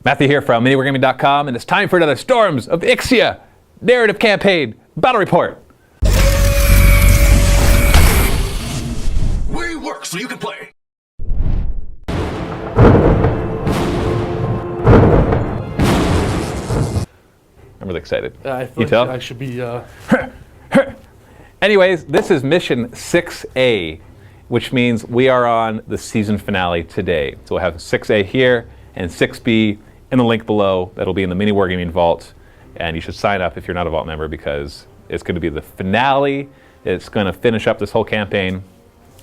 Matthew here from MiniWarGaming.com, and it's time for another Storms of Ixia narrative campaign battle report. We work so you can play. I'm really excited. I feel You tell? I should be. Anyways, this is mission 6A, which means we are on the season finale today. So we'll have 6A here and 6B in the link below. That'll be in the MiniWarGaming vault, and you should sign up if you're not a vault member because it's going to be the finale. It's going to finish up this whole campaign.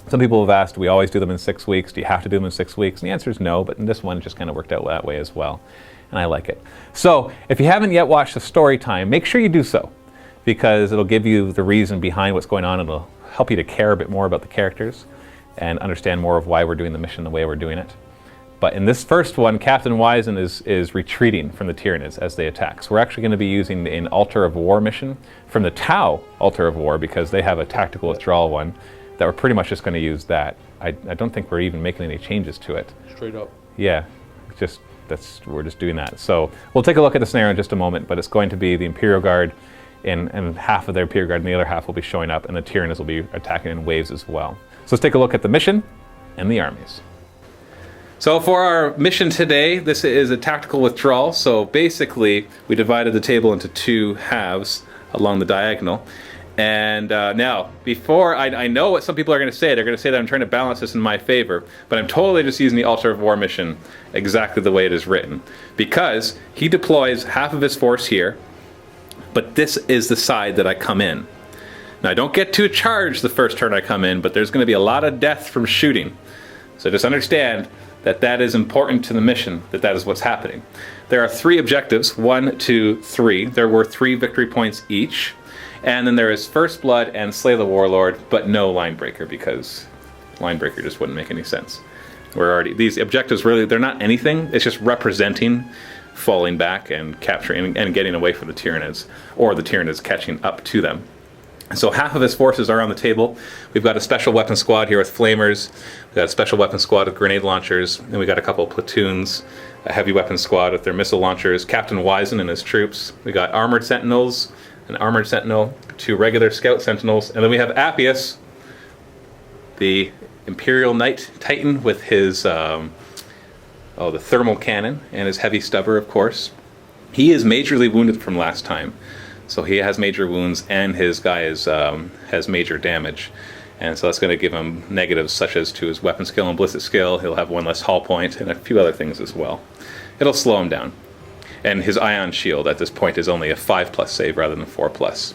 Some people have asked, do we always do them in 6 weeks? Do you have to do them in 6 weeks? And the answer is no, but in this one, it just kind of worked out that way as well, and I like it. So if you haven't yet watched the story time, make sure you do so, because it'll give you the reason behind what's going on, and it'll help you to care a bit more about the characters and understand more of why we're doing the mission the way we're doing it. But in this first one, Captain Wison is retreating from the Tyranids as they attack. So we're actually going to be using an Altar of War mission from the Tau Altar of War, because they have a tactical withdrawal one that we're pretty much just going to use that. I don't think we're even making any changes to it. Straight up. Yeah, we're just doing that. So we'll take a look at the scenario in just a moment, but it's going to be the Imperial Guard and half of their Imperial Guard and the other half will be showing up, and the Tyranids will be attacking in waves as well. So let's take a look at the mission and the armies. So for our mission today, this is a tactical withdrawal. So basically, we divided the table into two halves along the diagonal. And now, before I know what some people are going to say, they're going to say that I'm trying to balance this in my favor, but I'm totally just using the Altar of War mission exactly the way it is written, because he deploys half of his force here, but this is the side that I come in. Now, I don't get to charge the first turn I come in, but there's going to be a lot of death from shooting. So just understand that that is important to the mission, that is what's happening. There are 3 objectives, 1, 2, 3. There were 3 victory points each. And then there is First Blood and Slay the Warlord, but no Line Breaker, because Line Breaker just wouldn't make any sense. These objectives really, they're not anything. It's just representing falling back and capturing and getting away from the Tyranids, or the Tyranids catching up to them. So half of his forces are on the table. We've got a special weapon squad here with flamers. We've got a special weapon squad with grenade launchers. And we got a couple of platoons, a heavy weapon squad with their missile launchers, Captain Wison and his troops. We got armored sentinels, an armored sentinel, 2 regular scout sentinels, and then we have Appius, the Imperial Knight Titan with his the thermal cannon and his heavy stubber, of course. He is majorly wounded from last time. So he has major wounds, and his guy has major damage. And so that's going to give him negatives such as to his weapon skill and ballistic skill. He'll have 1 less hull point and a few other things as well. It'll slow him down. And his ion shield at this point is only a 5+ save rather than 4+.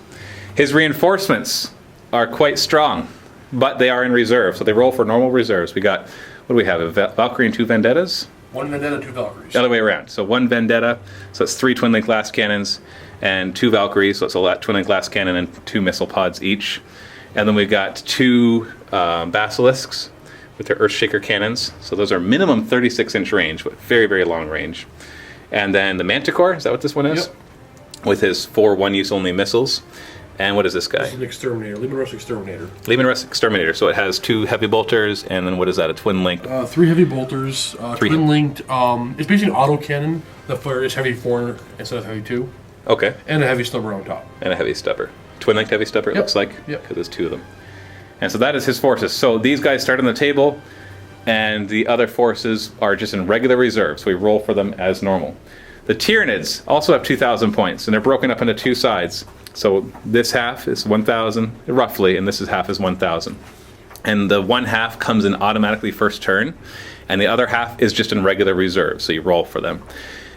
His reinforcements are quite strong, but they are in reserve. So they roll for normal reserves. We got, what do we have, a Valkyrie and 2 Vendettas? 1 Vendetta, 2 Valkyries. The other way around. So 1 Vendetta, so it's 3 twin-link glass cannons, and 2 Valkyries, so it's a twin-link glass cannon and 2 missile pods each. And then we've got 2 Basilisks with their Earthshaker cannons. So those are minimum 36-inch range, but very, very long range. And then the Manticore, is that what this one is? Yep. With his 4 one-use only missiles. And what is this guy? This is an Exterminator, Leman Russ Exterminator. Leman Russ Exterminator, so it has 2 heavy bolters, and then what is that, a twin-linked? 3 heavy bolters, twin-linked, it's basically an autocannon. The fire is heavy 4 instead of heavy 2. Okay. And a heavy stubber on top. And a heavy stubber. Twin-linked heavy stubber, it looks like? Yep. Because there's 2 of them. And so that is his forces. So these guys start on the table, and the other forces are just in regular reserve, so we roll for them as normal. The Tyranids also have 2,000 points, and they're broken up into 2 sides. So this half is 1,000, roughly, and this is half is 1,000. And the 1 half comes in automatically first turn, and the other half is just in regular reserve, so you roll for them.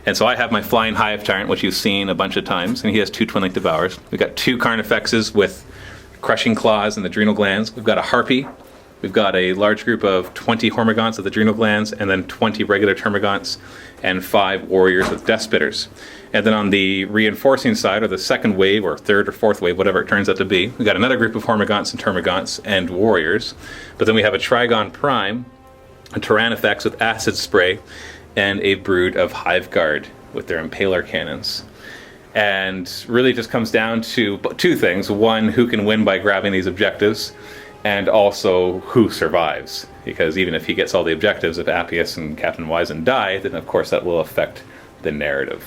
And so I have my Flying Hive Tyrant, which you've seen a bunch of times, and he has 2 twin-link Devours. We've got 2 Carnifexes with Crushing Claws and Adrenal Glands. We've got a Harpy. We've got a large group of 20 Hormagaunts with Adrenal Glands, and then 20 regular Termagaunts, and 5 Warriors with Death Spitters. And then on the reinforcing side, or the second wave, or third or fourth wave, whatever it turns out to be, we've got another group of Hormagaunts and Termagaunts and Warriors. But then we have a Trigon Prime, a Tyrannifex with Acid Spray, and a brood of Hive Guard with their Impaler cannons. And really just comes down to 2 things. 1, who can win by grabbing these objectives, and also who survives. Because even if he gets all the objectives, if Appius and Captain Wison die, then of course that will affect the narrative.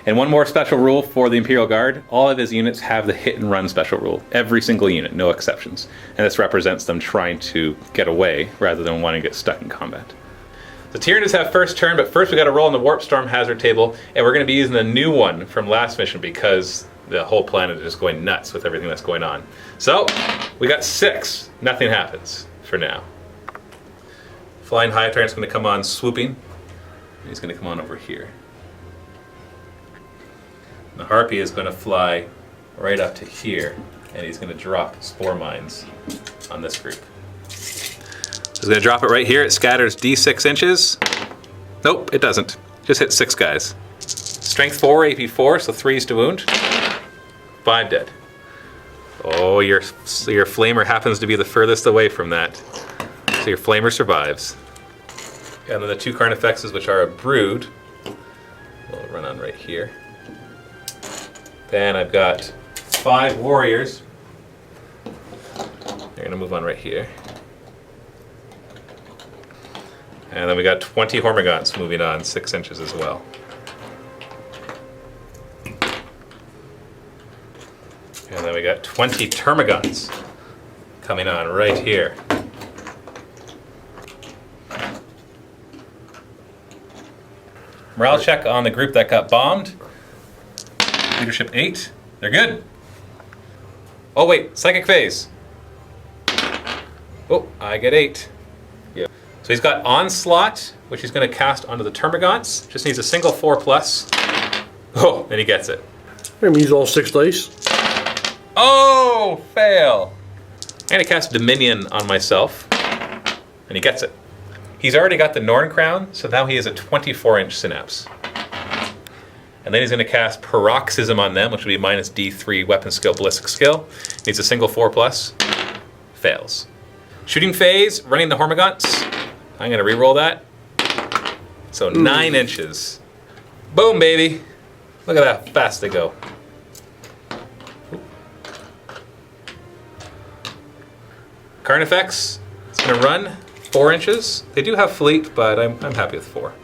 And one more special rule for the Imperial Guard, all of his units have the hit and run special rule. Every single unit, no exceptions. And this represents them trying to get away rather than wanting to get stuck in combat. The Tyranids have first turn, but first we got to roll on the Warp Storm hazard table, and we're going to be using the new one from last mission because the whole planet is just going nuts with everything that's going on. So, we got 6. Nothing happens for now. Flying Hive Tyrant's going to come on swooping. He's going to come on over here. The Harpy is going to fly right up to here, and he's going to drop Spore Mines on this group. He's going to drop it right here. It scatters D6 inches. Nope, it doesn't. Just hit 6 guys. Strength 4, AP 4, so 3s to wound. 5 dead. Oh, your Flamer happens to be the furthest away from that. So your Flamer survives. And then the 2 Carnifexes, which are a brood, we'll run on right here. Then I've got 5 warriors. They're going to move on right here. And then we got 20 Hormagaunts moving on 6 inches as well. And then we got 20 Termagants coming on right here. Morale check on the group that got bombed. Leadership 8. They're good. Oh wait, Psychic Phase. Oh, I get 8. Yeah. So he's got Onslaught, which he's going to cast onto the Termagants. Just needs a single 4+. Oh, then he gets it. I'm going to use all 6 dice. Oh, fail. I'm going to cast Dominion on myself. And he gets it. He's already got the Norn Crown, so now he has a 24-inch Synapse. And then he's going to cast Paroxysm on them, which will be minus D3 weapon skill, ballistic skill. Needs a single 4+. Fails. Shooting Phase, running the Hormagaunts. I'm going to re-roll that. So 9 inches. Boom, baby. Look at how fast they go. Carnifex is going to run 4 inches. They do have fleet, but I'm happy with 4.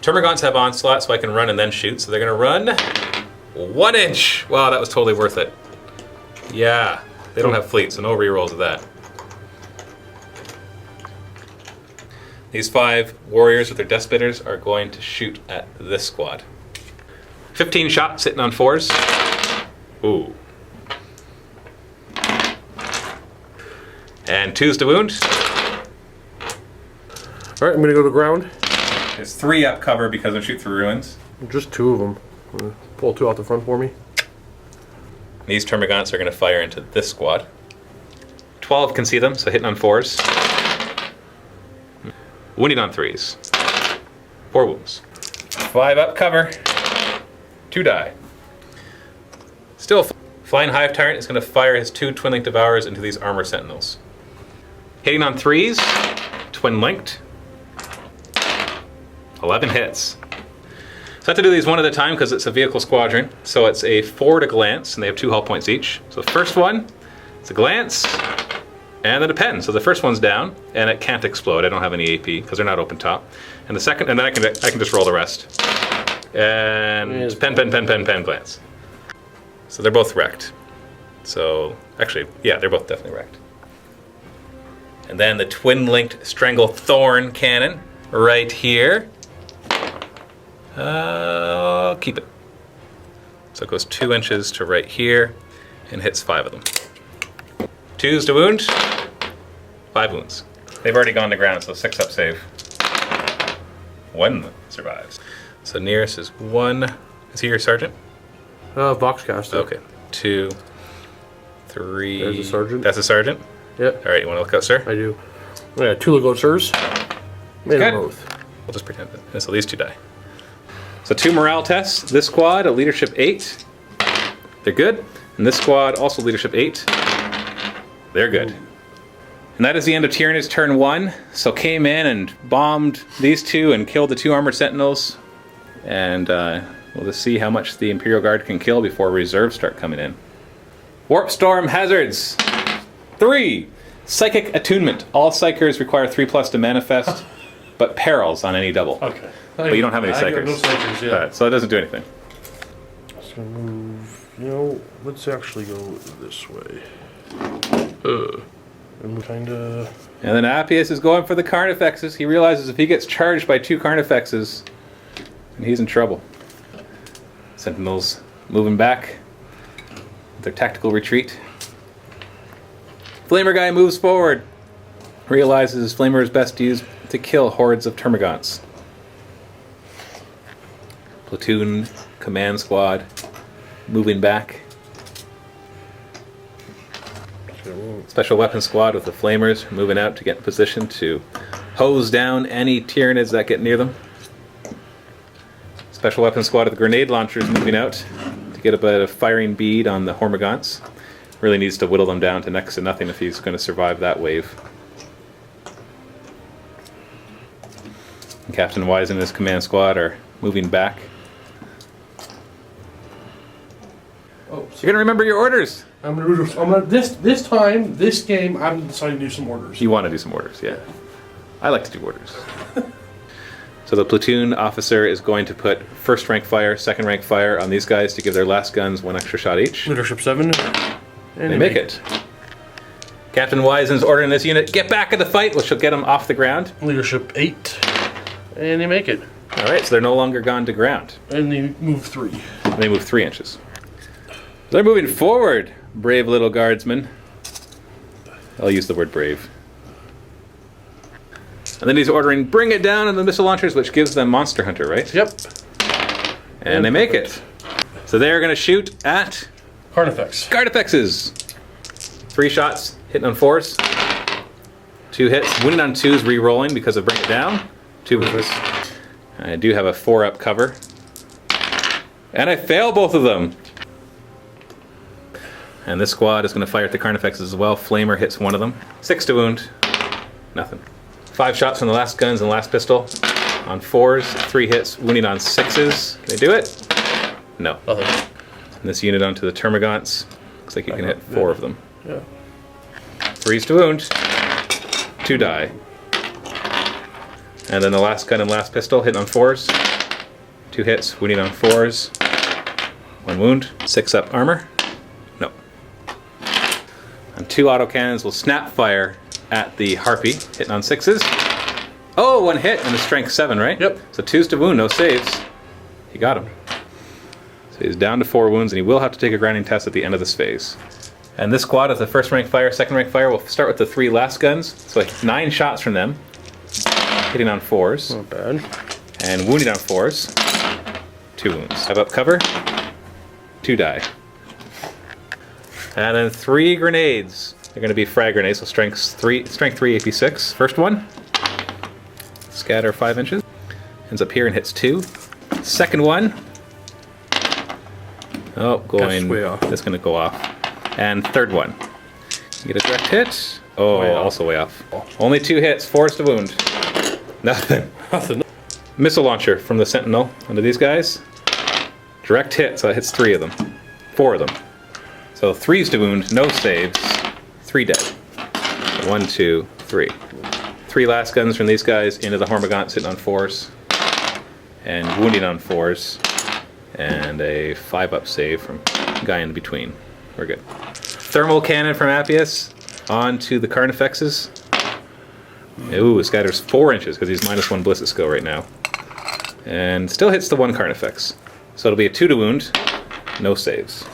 Termagants have Onslaught, so I can run and then shoot. So they're going to run 1 inch. Wow, that was totally worth it. Yeah, they don't have fleet, so no rerolls of that. These 5 warriors with their Death Spitters are going to shoot at this squad. 15 shots hitting on 4s. Ooh. And 2s to wound. All right, I'm going to go to the ground. There's 3 up cover because I shoot through ruins. Just 2 of them. Pull 2 out the front for me. These Termagants are going to fire into this squad. 12 can see them, so hitting on 4s. Wounding on 3s. 4 wounds. 5 up cover. 2 die. Still, Flying Hive Tyrant is going to fire his 2 Twin Linked Devourers into these Armor Sentinels. Hitting on 3s. Twin Linked. 11 hits. So I have to do these one at a time because it's a vehicle squadron. So it's a 4 to glance, and they have 2 hull points each. So the first one, it's a glance, and then a pen. So the first one's down, and it can't explode. I don't have any AP because they're not open top. And the second, and then I can just roll the rest. And pen, glance. So they're both wrecked. So actually, yeah, they're both definitely wrecked. And then the Twin Linked Strangle Thorn Cannon right here. I'll keep it. So it goes 2 inches to right here and hits 5 of them. 2s to wound, 5 wounds. They've already gone to ground, so 6 up save. 1 survives. So nearest is 1. Is he your sergeant? Voxcaster. Okay. 2, 3. There's a sergeant. That's a sergeant? Yep. All right, you want to look out, sir? I do. I got 2 Lagosers. Made them both. We'll just pretend that. And so these 2 die. So 2 morale tests. This squad, a leadership 8. They're good. And this squad, also leadership 8. They're good. And that is the end of Tyranids turn 1. So came in and bombed these 2 and killed the 2 armored sentinels. And we'll just see how much the Imperial Guard can kill before reserves start coming in. Warp Storm hazards. 3. Psychic Attunement. All Psychers require 3+ to manifest. but perils on any double. Okay. But you don't have any I got psychers. no psychers, yeah. Alright, so it doesn't do anything. Just gonna move. You know, let's actually go this way. And kind of. And then Appius is going for the Carnifexes. He realizes if he gets charged by 2 Carnifexes, he's in trouble. Sentinels moving back. Their tactical retreat. Flamer guy moves forward. Realizes his Flamer is best used to kill hordes of Termagants. Platoon, command squad, moving back. Special weapon squad with the Flamers moving out to get in position to hose down any Tyranids that get near them. Special weapon squad with the grenade launchers moving out to get a bit of firing bead on the Hormagaunts. Really needs to whittle them down to next to nothing if he's going to survive that wave. And Captain Wison and his command squad are moving back. Oh, You're going to remember your orders. I'm gonna this game. I'm deciding to do some orders. You want to do some orders, yeah. I like to do orders. So the platoon officer is going to put first rank fire, second rank fire on these guys to give their last guns 1 extra shot each. Leadership 7. And They make it. Captain Wison's ordering this unit, get back in the fight, which will get them off the ground. Leadership 8. And they make it. Alright, so they're no longer gone to ground. And they move 3. They move 3 inches. They're moving forward, brave little guardsmen. I'll use the word brave. And then he's ordering, bring it down on the missile launchers, which gives them Monster Hunter, right? Yep. And they make it. So they're going to shoot at Carnifex. Carnifexes. 3 shots, hitting on 4s. 2 hits, winning on 2s, re-rolling because of bring it down. 2 wounds. I do have a 4-up cover. And I fail both of them. And this squad is going to fire at the Carnifexes as well. Flamer hits one of them. 6 to wound. Nothing. 5 shots from the last guns and last pistol. On 4s, 3 hits, wounding on 6s. Can they do it? No. Nothing. And this unit onto the Termagants. Looks like you can hit 4 of them. Yeah. 3s to wound. 2 die. And then the last gun and last pistol hitting on 4s. 2 hits, wounding on 4s. 1 wound. 6 up armor. No. And 2 autocannons will snap fire at the Harpy, hitting on 6s. Oh, 1 hit and a strength 7, right? Yep. So 2s to wound, no saves. He got him. So he's down to 4 wounds, and he will have to take a grinding test at the end of this phase. And this squad of the first rank fire, second rank fire, will start with the 3 last guns. So 9 shots from them, hitting on 4s. Not bad. And wounding on 4s. 2 wounds. 5 up cover. 2 die. And then 3 grenades. They're going to be frag grenades, so strength 3 AP6. First one. Scatter 5 inches. Ends up here and hits 2. Second one. Oh, going. Way off. That's going to go off. And third one. You get a direct hit. Oh, Way off. also way off. Only 2 hits. 4s to wound. Nothing. Nothing. Missile launcher from the Sentinel onto these guys. Direct hit, so that hits 3 of them. 4 of them. So 3s to wound, no saves. 3 dead. 1, 2, 3. 3 last guns from these guys into the Hormagaunts hitting on 4s. And wounding on 4s. And a 5-up save from the guy in between. We're good. Thermal cannon from Appius onto the Carnifexes. Ooh, scatters 4 inches because he's -1 ballistic skill right now. And still hits the 1 Carnifex. So it'll be a 2 to wound, no saves.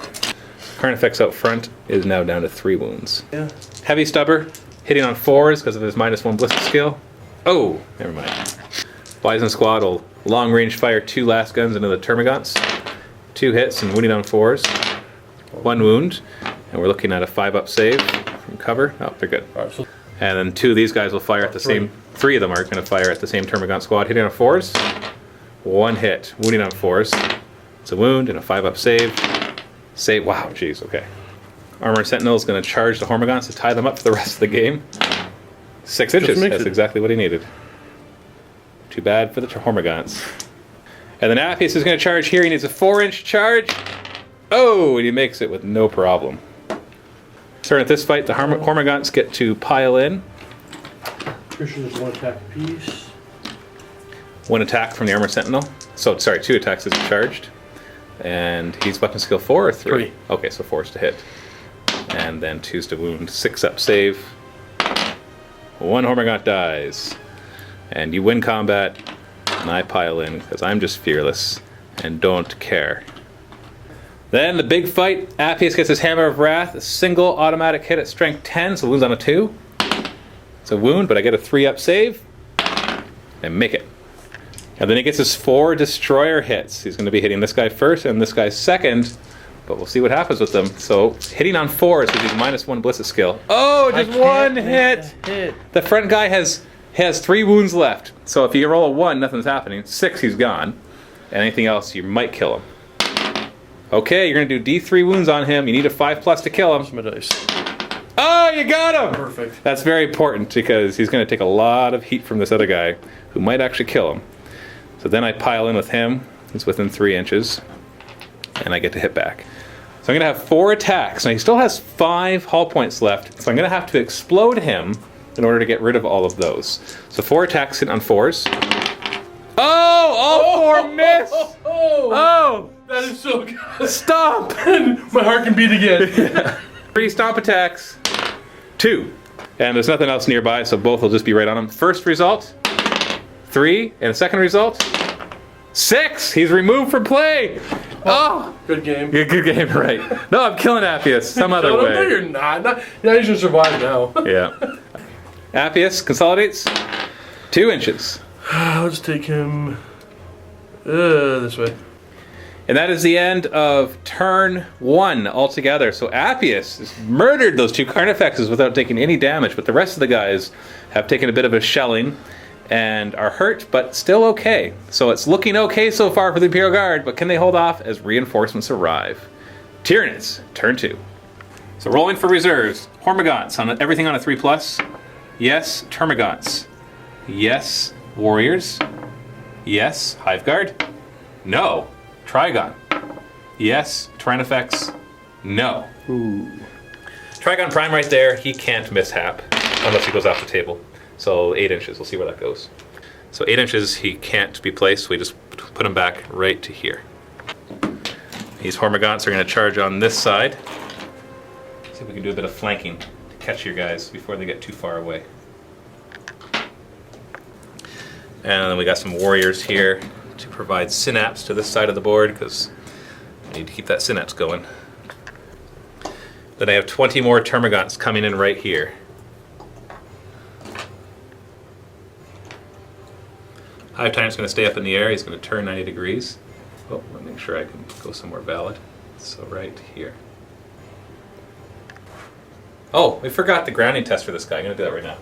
Carnifex out front is now down to 3 wounds. Yeah. Heavy stubber, hitting on 4s because of his -1 ballistic skill. Oh, never mind. Wison squad will long range fire 2 last guns into the Termagants. 2 hits and wounding on 4s. 1 wound, and we're looking at a 5-up save from cover. Oh, they're good. All right, so And then 2 of these guys will fire at the same. 3 of them are going to fire at the same Termagant squad, hitting on 4s. 1 hit, wounding on 4s. It's a wound and a 5-up save. Save. Wow, jeez. Okay. Armored Sentinel is going to charge the Hormagaunts to tie them up for the rest of the game. 6 inches. That's exactly what he needed. Too bad for the Hormagaunts. And then Appius is going to charge here. He needs a 4-inch charge. Oh, and he makes it with no problem. Starting at this fight, the Hormagaunts get to pile in. Christian is 1 attack apiece. 1 attack from the Armor Sentinel. So, sorry, 2 attacks as charged. And he's weapon skill 4 or 3? 3. Okay, so 4 is to hit. And then 2's to wound. 6 up save. 1 Hormigaunt dies. And you win combat. And I pile in because I'm just fearless and don't care. Then the big fight. Appius gets his Hammer of Wrath. A single automatic hit at strength 10, so wounds on a 2. It's a wound, but I get a 3 up save. And make it. And then he gets his 4 destroyer hits. He's going to be hitting this guy first and this guy second, but we'll see what happens with them. So hitting on 4 is he's -1 Blitz skill. Oh, just 1 hit. The front guy has 3 wounds left. So if you roll a 1, nothing's happening. 6, he's gone. Anything else, you might kill him. Okay, you're going to do D3 wounds on him. You need a 5+ to kill him. My dice. Oh, you got him! Perfect. That's very important because he's going to take a lot of heat from this other guy who might actually kill him. So then I pile in with him. He's within 3 inches. And I get to hit back. So I'm going to have 4 attacks. Now he still has 5 hull points left. So I'm going to have to explode him in order to get rid of all of those. So 4 attacks hit on 4s. Oh! All 4 miss! Oh! That is so good. Stomp! My heart can beat again. 3 stomp attacks. 2. And there's nothing else nearby, so both will just be right on him. First result, 3. And second result, 6. He's removed from play. Oh! Good game. Good game, right. No, I'm killing Appius some other way. No, you're not. Now you should survive now. Yeah. Appius consolidates 2 inches. Let's take him this way. And that is the end of turn 1 altogether. So Appius has murdered those 2 Carnifexes without taking any damage, but the rest of the guys have taken a bit of a shelling and are hurt, but still okay. So it's looking okay so far for the Imperial Guard, but can they hold off as reinforcements arrive? Tyranids, turn 2. So rolling for reserves. Hormagaunts, on everything on a 3+. Yes. Termagaunts. Yes. Warriors. Yes. Hive Guard. No. Trigon. Yes. Tyrannifex. No. Ooh. Trigon Prime right there. He can't mishap unless he goes off the table. So 8 inches. We'll see where that goes. So 8 inches he can't be placed. So we just put him back right to here. These Hormagaunts are going to charge on this side. See if we can do a bit of flanking to catch your guys before they get too far away. And then we got some warriors here to provide synapse to this side of the board because I need to keep that synapse going. Then I have 20 more Termagaunts coming in right here. Hive Time's going to stay up in the air. He's going to turn 90 degrees. Oh, let me make sure I can go somewhere valid. So right here. Oh, we forgot the grounding test for this guy. I'm going to do that right now.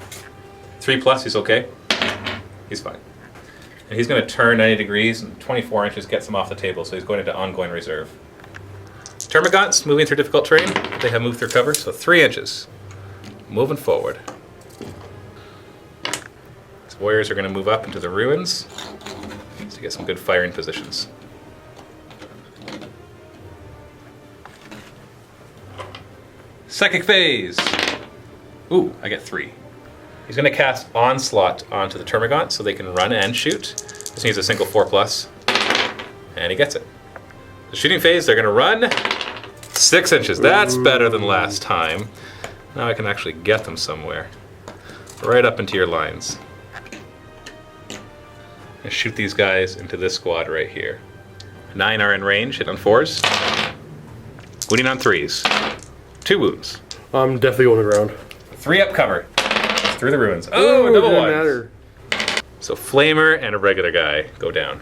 3+, he's okay. He's fine. And he's going to turn 90 degrees, and 24 inches gets him off the table, so he's going into ongoing reserve. Termagaunts moving through difficult terrain. They have moved through cover, so 3 inches. Moving forward. These warriors are going to move up into the ruins to get some good firing positions. Psychic phase. Ooh, I get 3. He's going to cast Onslaught onto the Termagant so they can run and shoot. This needs a single 4+. And he gets it. The shooting phase, they're going to run 6 inches. That's better than last time. Now I can actually get them somewhere. Right up into your lines. And shoot these guys into this squad right here. 9 are in range, hit on 4s. Wounding on 3s. 2 wounds. I'm definitely going to ground. 3 up cover. Through the ruins. Oh, double ones. Matter. So Flamer and a regular guy go down.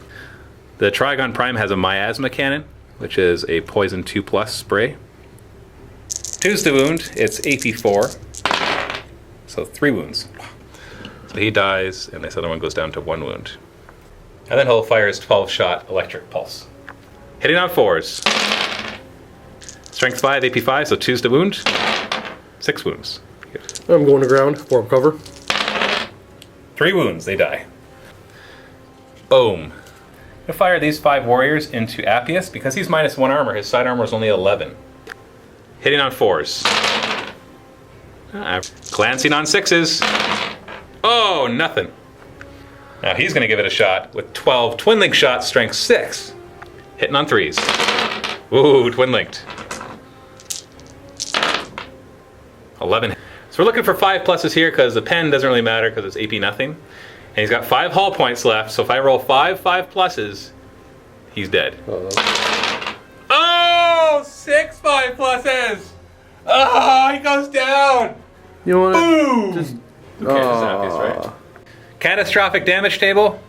The Trigon Prime has a Miasma Cannon, which is a poison 2+ spray. 2's the wound. It's AP4. So 3 wounds. So he dies, and this other one goes down to 1 wound. And then he'll fire his 12-shot electric pulse. Hitting on 4s. Strength 5, AP5, so 2's the wound. 6 wounds. Good. I'm going to ground. 4 up cover. 3 wounds, they die. Boom. I'll fire these 5 warriors into Appius. Because he's -1 armor, his side armor is only 11. Hitting on 4s. Glancing on 6s. Oh, nothing. Now he's going to give it a shot with 12 twin link shots, strength 6. Hitting on 3s. Ooh, twin linked. 11. So we're looking for 5 pluses here because the pen doesn't really matter because it's AP nothing. And he's got 5 hull points left, so if I roll 5 pluses, he's dead. Oh, 6 5 pluses! Oh, he goes down! You want Boom! to just... Who cares? It's obvious, right? Catastrophic damage table.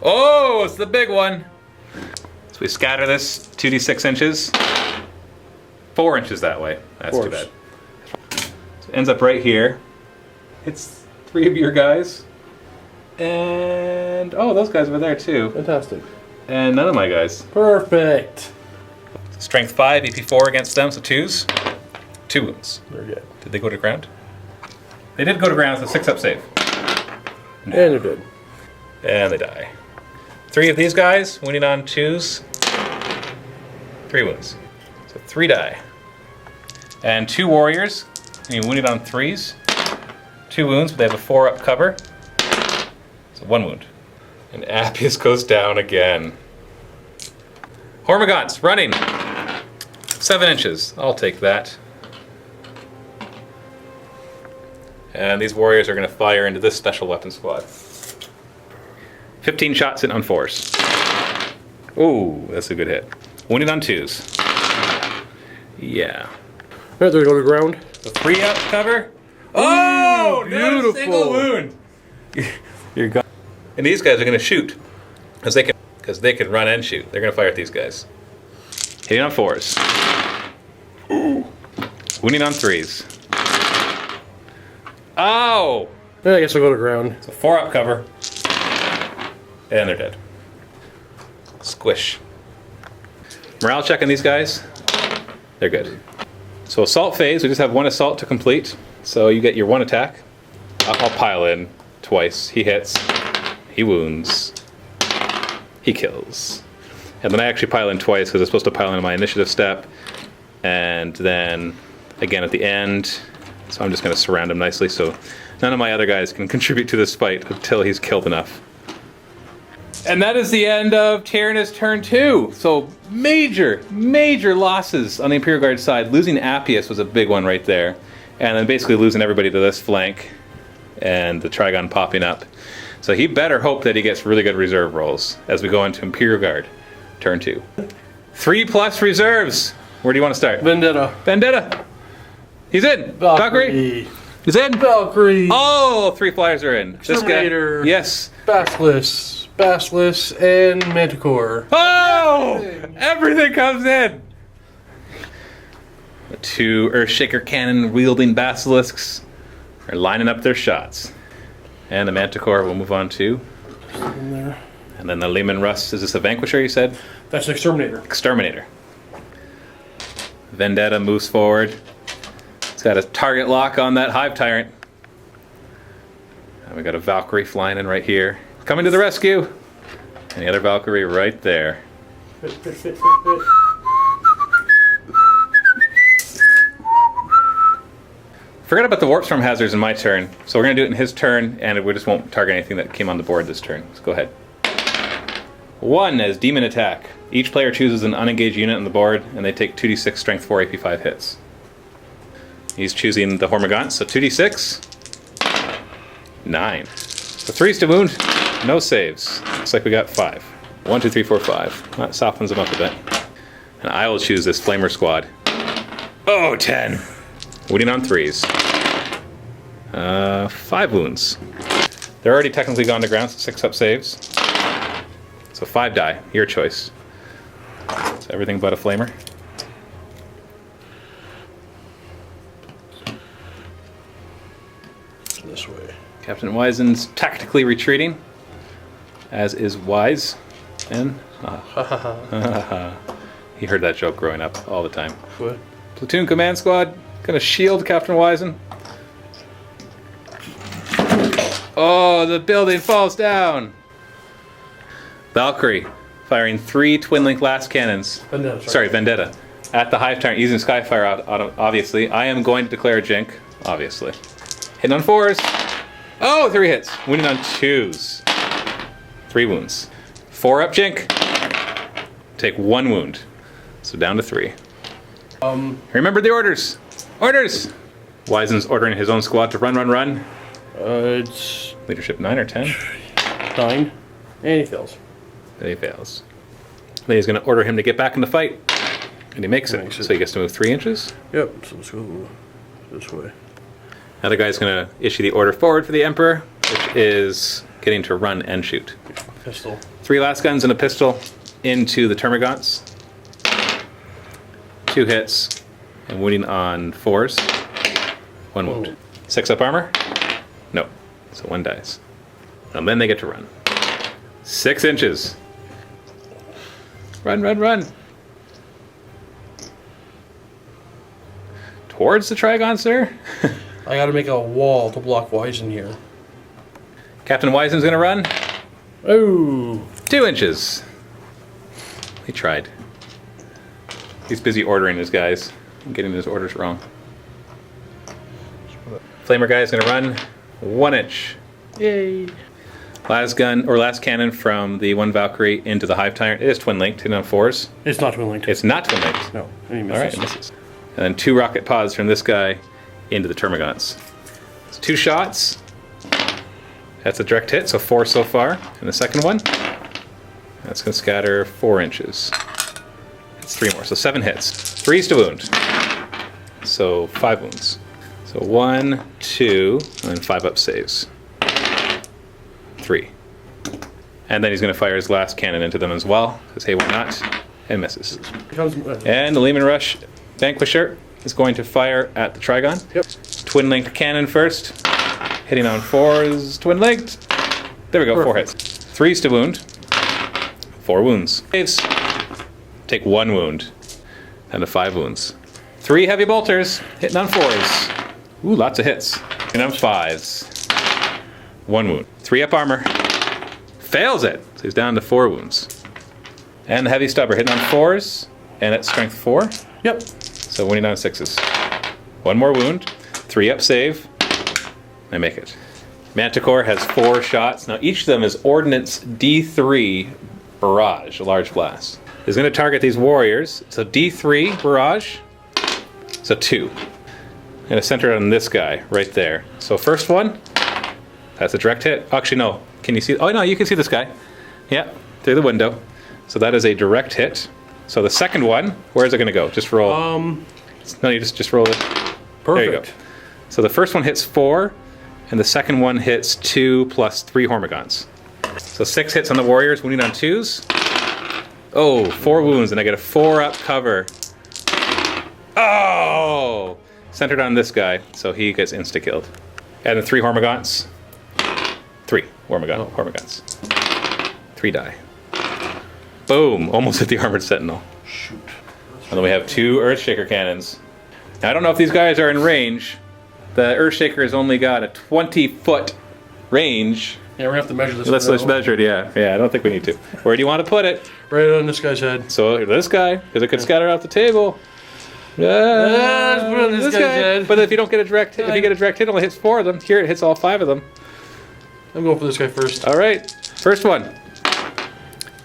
Oh, it's the big one. So we scatter this 2d6 inches. 4 inches that way. That's too bad. So it ends up right here. It's 3 of your guys. And, oh, those guys were there too. Fantastic. And none of my guys. Perfect. Strength 5, EP 4 against them, so 2s. 2 wounds. Very good. Did they go to ground? They did go to ground, so 6 up save. And they're good. And they die. 3 of these guys, wounding on 2s. 3 wounds. So 3 die. And 2 warriors, wounded on 3s. 2 wounds, but they have a 4 up cover. So 1 wound. And Appius goes down again. Hormagaunts, running. 7 inches. I'll take that. And these warriors are going to fire into this special weapon squad. 15 shots in on 4s. Ooh, that's a good hit. Wounded on 2s. Yeah. Alright, they're going to ground. So 3 up cover. Oh, beautiful. not a single wound. You're gone. And these guys are going to shoot. Because they can run and shoot. They're going to fire at these guys. Hitting on 4s. Ooh. Wounding on 3s. Oh! Yeah, I guess I'll go to ground. So 4 up cover. And they're dead. Squish. Morale check on these guys. They're good. So assault phase, we just have 1 assault to complete. So you get your 1 attack. I'll pile in twice. He hits. He wounds. He kills. And then I actually pile in twice because I'm supposed to pile in my initiative step. And then again at the end. So I'm just going to surround him nicely so none of my other guys can contribute to this fight until he's killed enough. And that is the end of Tyranids turn 2. So major losses on the Imperial Guard side. Losing Appius was a big one right there. And then basically losing everybody to this flank and the Trigon popping up. So he better hope that he gets really good reserve rolls as we go into Imperial Guard turn 2. 3 plus reserves. Where do you want to start? Vendetta. Vendetta. He's in. Valkyrie. He's in. Valkyrie. Oh, 3 flyers are in. Exterminator. This guy. Yes. Basilisk, and Manticore. Oh! Everything comes in. The 2 Earthshaker cannon wielding basilisks are lining up their shots. And the Manticore will move on to. In there. And then the Lehman Russ. Is this a Vanquisher, you said? That's Exterminator. Exterminator. Vendetta moves forward. It's got a target lock on that Hive Tyrant. And we got a Valkyrie flying in right here. Coming to the rescue. And the other Valkyrie right there. Forgot about the Warp Storm hazards in my turn. So we're going to do it in his turn, and we just won't target anything that came on the board this turn. Let's go ahead. 1 as Demon Attack. Each player chooses an unengaged unit on the board, and they take 2d6 Strength 4 AP 5 hits. He's choosing the Hormagaunt, so 2d6. 9. So 3's to wound. No saves. Looks like we got 5. 1, 2, 3, 4, 5. That softens them up a bit. And I will choose this Flamer Squad. Oh, 10. Wounding on 3s. 5 wounds. They're already technically gone to ground, so 6 up saves. So 5 die. Your choice. So everything but a Flamer. This way. Captain Wison's tactically retreating, as is Wise. And he heard that joke growing up all the time. What? Platoon Command Squad, gonna shield Captain Wison. Oh, the building falls down. Valkyrie, firing 3 twin-link last cannons. Vendetta. Sorry, Vendetta. At the Hive Tyrant, using Skyfire, obviously. I am going to declare a Jink, obviously. Hitting on 4s. Oh, 3 hits. Winning on 2s. 3 wounds. 4 up, Jink. Take 1 wound. So down to 3. Remember the orders. Orders. Wison's ordering his own squad to run, run, run. It's Leadership 9 or 10. 9. And he fails. And he fails. Then he's going to order him to get back in the fight. And he makes it. So he gets to move 3 inches. Yep, so let's go this way. Now the guy's going to issue the order forward for the Emperor, which is getting to run and shoot. Pistol. 3 last guns and a pistol into the Termagants. 2 hits and wounding on 4s. 1 wound. Whoa. 6 up armor? No. So 1 dies. And then they get to run. 6 inches. Run, run, run. Towards the Trigon, sir. I gotta make a wall to block Wison here. Captain Wison's gonna run. Oh! 2 inches. He tried. He's busy ordering his guys and getting his orders wrong. Flamer guy is gonna run 1 inch. Yay! Last gun or last cannon from the 1 Valkyrie into the Hive Tyrant. It is twin linked, hitting on 4s. It's not twin linked. It's not twin linked. No, and he All right, misses. it misses. And then 2 rocket pods from this guy into the Termagants. It's 2 shots. That's a direct hit, so 4 so far. And the second one, that's going to scatter 4 inches. It's 3 more, so 7 hits. 3s to wound. So 5 wounds. So 1, 2, and then 5 up saves. 3. And then he's going to fire his last cannon into them as well, because hey, why not? And misses. And the Lehman Rush Vanquisher is going to fire at the Trigon. Yep. Twin linked cannon first. Hitting on 4s, twin linked. There we go, 4 hits. 3s to wound. 4 wounds. Saves. Take 1 wound. Down to 5 wounds. 3 heavy bolters. Hitting on 4s. Ooh, lots of hits. Hitting on 5s. 1 wound. 3 up armor. Fails it. So he's down to 4 wounds. And the heavy stubber hitting on 4s. And it's strength 4. Yep. So winning on 6s. 1 more wound. 3 up save. I make it. Manticore has 4 shots. Now each of them is Ordnance D3 Barrage, a large blast. Is going to target these warriors. So D3 Barrage. So 2. I'm going to center it on this guy right there. So first one, that's a direct hit. Actually, no. Can you see? Oh, no, you can see this guy. Yeah, through the window. So that is a direct hit. So the second one, where is it going to go? Just roll. No, you just roll it. Perfect. There you go. So the first one hits 4, and the second one hits 2 plus 3 Hormigons. So 6 hits on the warriors, wounding on 2s. Oh, 4 wounds, and I get a 4 up cover. Oh! Centered on this guy, so he gets insta-killed. And then 3 Hormigons. 3 Hormigons. 3 die. Boom! Almost hit the Armored Sentinel. Shoot. And then we have 2 Earthshaker cannons. Now, I don't know if these guys are in range. The Earthshaker has only got a 20-foot range. Yeah, we're gonna have to measure this. Let's measure it, yeah. Yeah, I don't think we need to. Where do you want to put it? Right on this guy's head. So this guy, because it could scatter off the table. Let's put it on this guy's head. But if you don't get a direct hit, if you get a direct hit, it only hits 4 of them. Here it hits all 5 of them. I'm going for this guy first. All right, first one.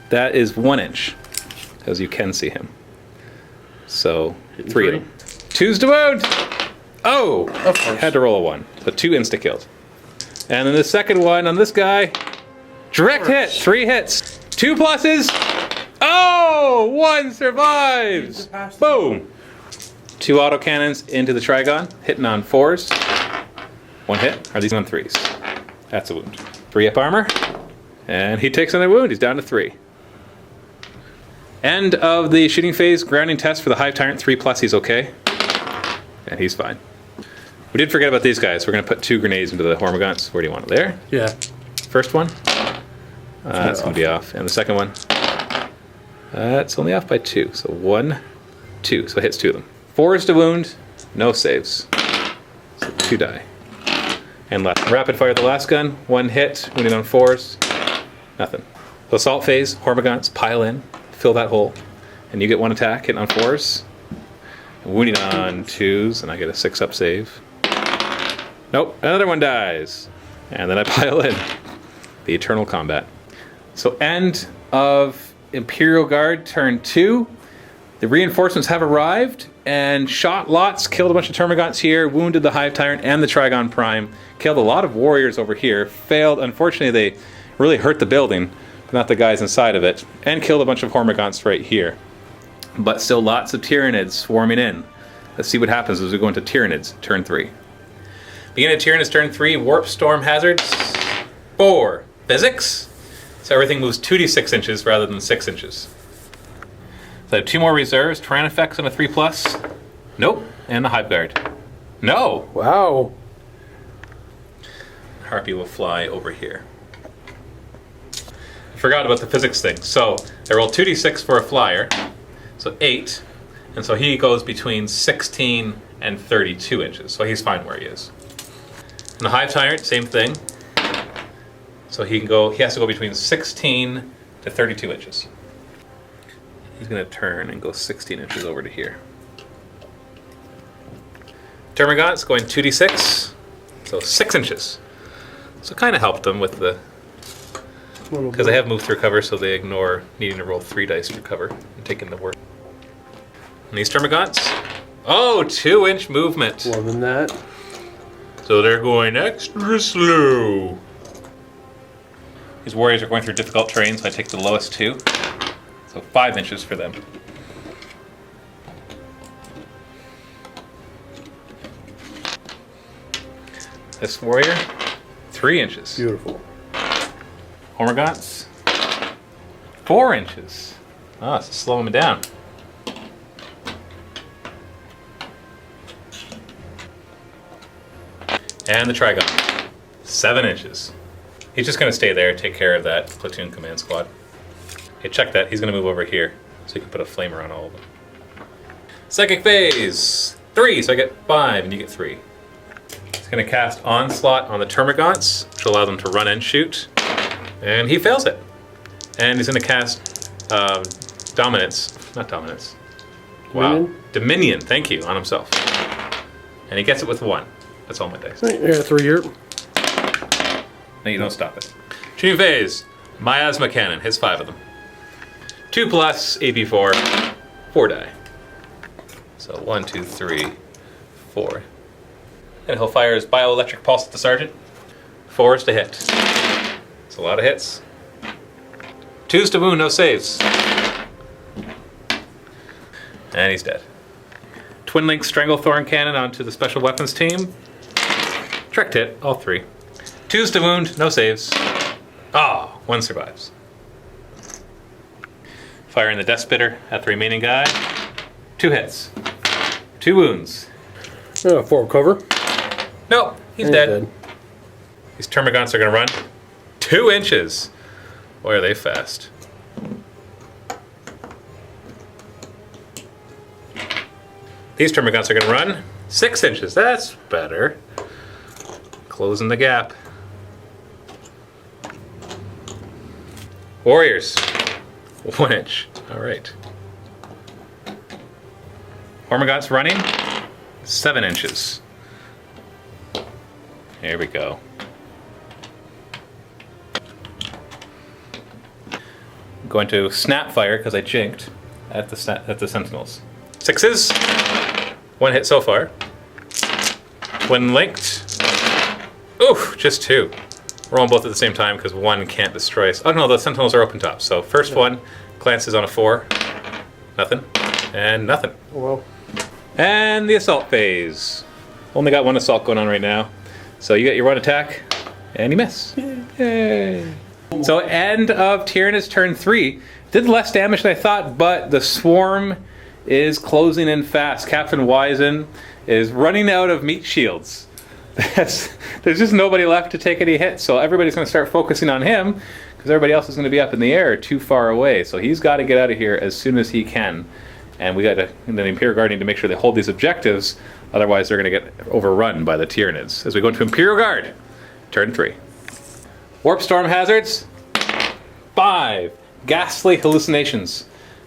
That is 1 inch, as you can see him. So 3 of them. 2s to wound. Oh, Of course. had to roll a 1. So 2 insta killed. And then the second one on this guy, direct hit, 3 hits, 2 pluses. Oh, 1 survives. Boom. 2 autocannons into the Trigon, hitting on 4s. 1 hit. Are these on 3s? That's a wound. 3 up armor, and he takes another wound. He's down to 3. End of the shooting phase. Grounding test for the Hive Tyrant. 3+, he's okay. And he's fine. We did forget about these guys. We're going to put 2 grenades into the Hormigons. Where do you want it? There? Yeah. First one. That's going to be off. And the second one. That's only off by 2. So 1, 2. So it hits 2 of them. 4s to wound. No saves. So 2 die. And last. Rapid fire the last gun. 1 hit. Wounding on 4s. Nothing. So assault phase. Hormigons pile in. Fill that hole. And you get 1 attack. Hitting on 4s. Wounding on 2s. And I get a 6 up save. Nope, another one dies. And then I pile in. The eternal combat. So end of Imperial Guard turn 2. The reinforcements have arrived and shot lots, killed a bunch of Termagants here, wounded the Hive Tyrant and the Trigon Prime, killed a lot of warriors over here, failed. Unfortunately, they really hurt the building, but not the guys inside of it, and killed a bunch of Hormagaunts right here. But still lots of Tyranids swarming in. Let's see what happens as we go into Tyranids, turn 3. Beginning of Tyranids, turn 3, Warp Storm Hazards, 4. Physics, so everything moves 2d6 inches rather than 6 inches. So I have 2 more reserves, Tyran effects on a 3+. Nope, and the Hive Guard. No! Wow. Harpy will fly over here. I forgot about the physics thing. So I roll 2d6 for a flyer, so 8, and so he goes between 16 and 32 inches, so he's fine where he is. And the Hive Tyrant, same thing. So he has to go between 16 to 32 inches. He's going to turn and go 16 inches over to here. Termagant's going 2d6, so 6 inches. So kind of helped them with the... Because they have move through cover, so they ignore needing to roll 3 dice for cover and taking the work. And these Termagants, oh, 2-inch movement. More than that. So they're going extra slow. These warriors are going through difficult terrain, so I take the lowest 2. So 5 inches for them. This warrior, 3 inches. Beautiful. Hormagaunts, 4 inches. Oh, it's slowing me down. And the Trigon, 7 inches. He's just going to stay there, take care of that platoon command squad. Okay, check that. He's going to move over here, so you can put a flamer on all of them. Psychic phase, 3, so I get 5 and you get 3. He's going to cast Onslaught on the Termagants, which will allow them to run and shoot. And he fails it. And he's going to cast Dominance, not Dominance. Wow. Dominion, thank you, on himself. And he gets it with 1. That's all my dice. Yeah, 3 here. No, you don't stop it. Shooting phase, Miasma Cannon, hits 5 of them. 2 plus, AP4, 4 die. So 1, 2, 3, 4. And he'll fire his Bioelectric Pulse at the Sergeant. 4s to hit. It's a lot of hits. 2s to wound, no saves. And he's dead. Twin Link Stranglethorn Cannon onto the Special Weapons team. Tricked hit, all 3. 2s to wound, no saves. Ah, 1 survives. Firing the Death Spitter at the remaining guy. 2 hits. 2 wounds. 4 cover. Nope, he's dead. These Termagants are going to run 2 inches. Boy, are they fast. These Termagants are going to run 6 inches. That's better. Closing the gap. Warriors, 1 inch. All right. Hormagaunts running 7 inches. Here we go. I'm going to snap fire because I jinked at the Sentinels. 6s. 1 hit so far. Twin linked. Ooh, just 2. Rolling both at the same time because 1 can't destroy us. Oh no, the Sentinels are open top. So first one glances on a 4. Nothing. And nothing. Well. And the assault phase. Only got 1 assault going on right now. So you get your 1 attack, and you miss. Yay. So end of Tyranids turn 3. Did less damage than I thought, but the swarm is closing in fast. Captain Wison is running out of meat shields. There's just nobody left to take any hits, so everybody's going to start focusing on him because everybody else is going to be up in the air too far away. So he's got to get out of here as soon as he can. And the Imperial Guard need to make sure they hold these objectives, otherwise they're going to get overrun by the Tyranids. As we go into Imperial Guard, turn 3. Warp Storm Hazards, 5. Ghastly Hallucinations.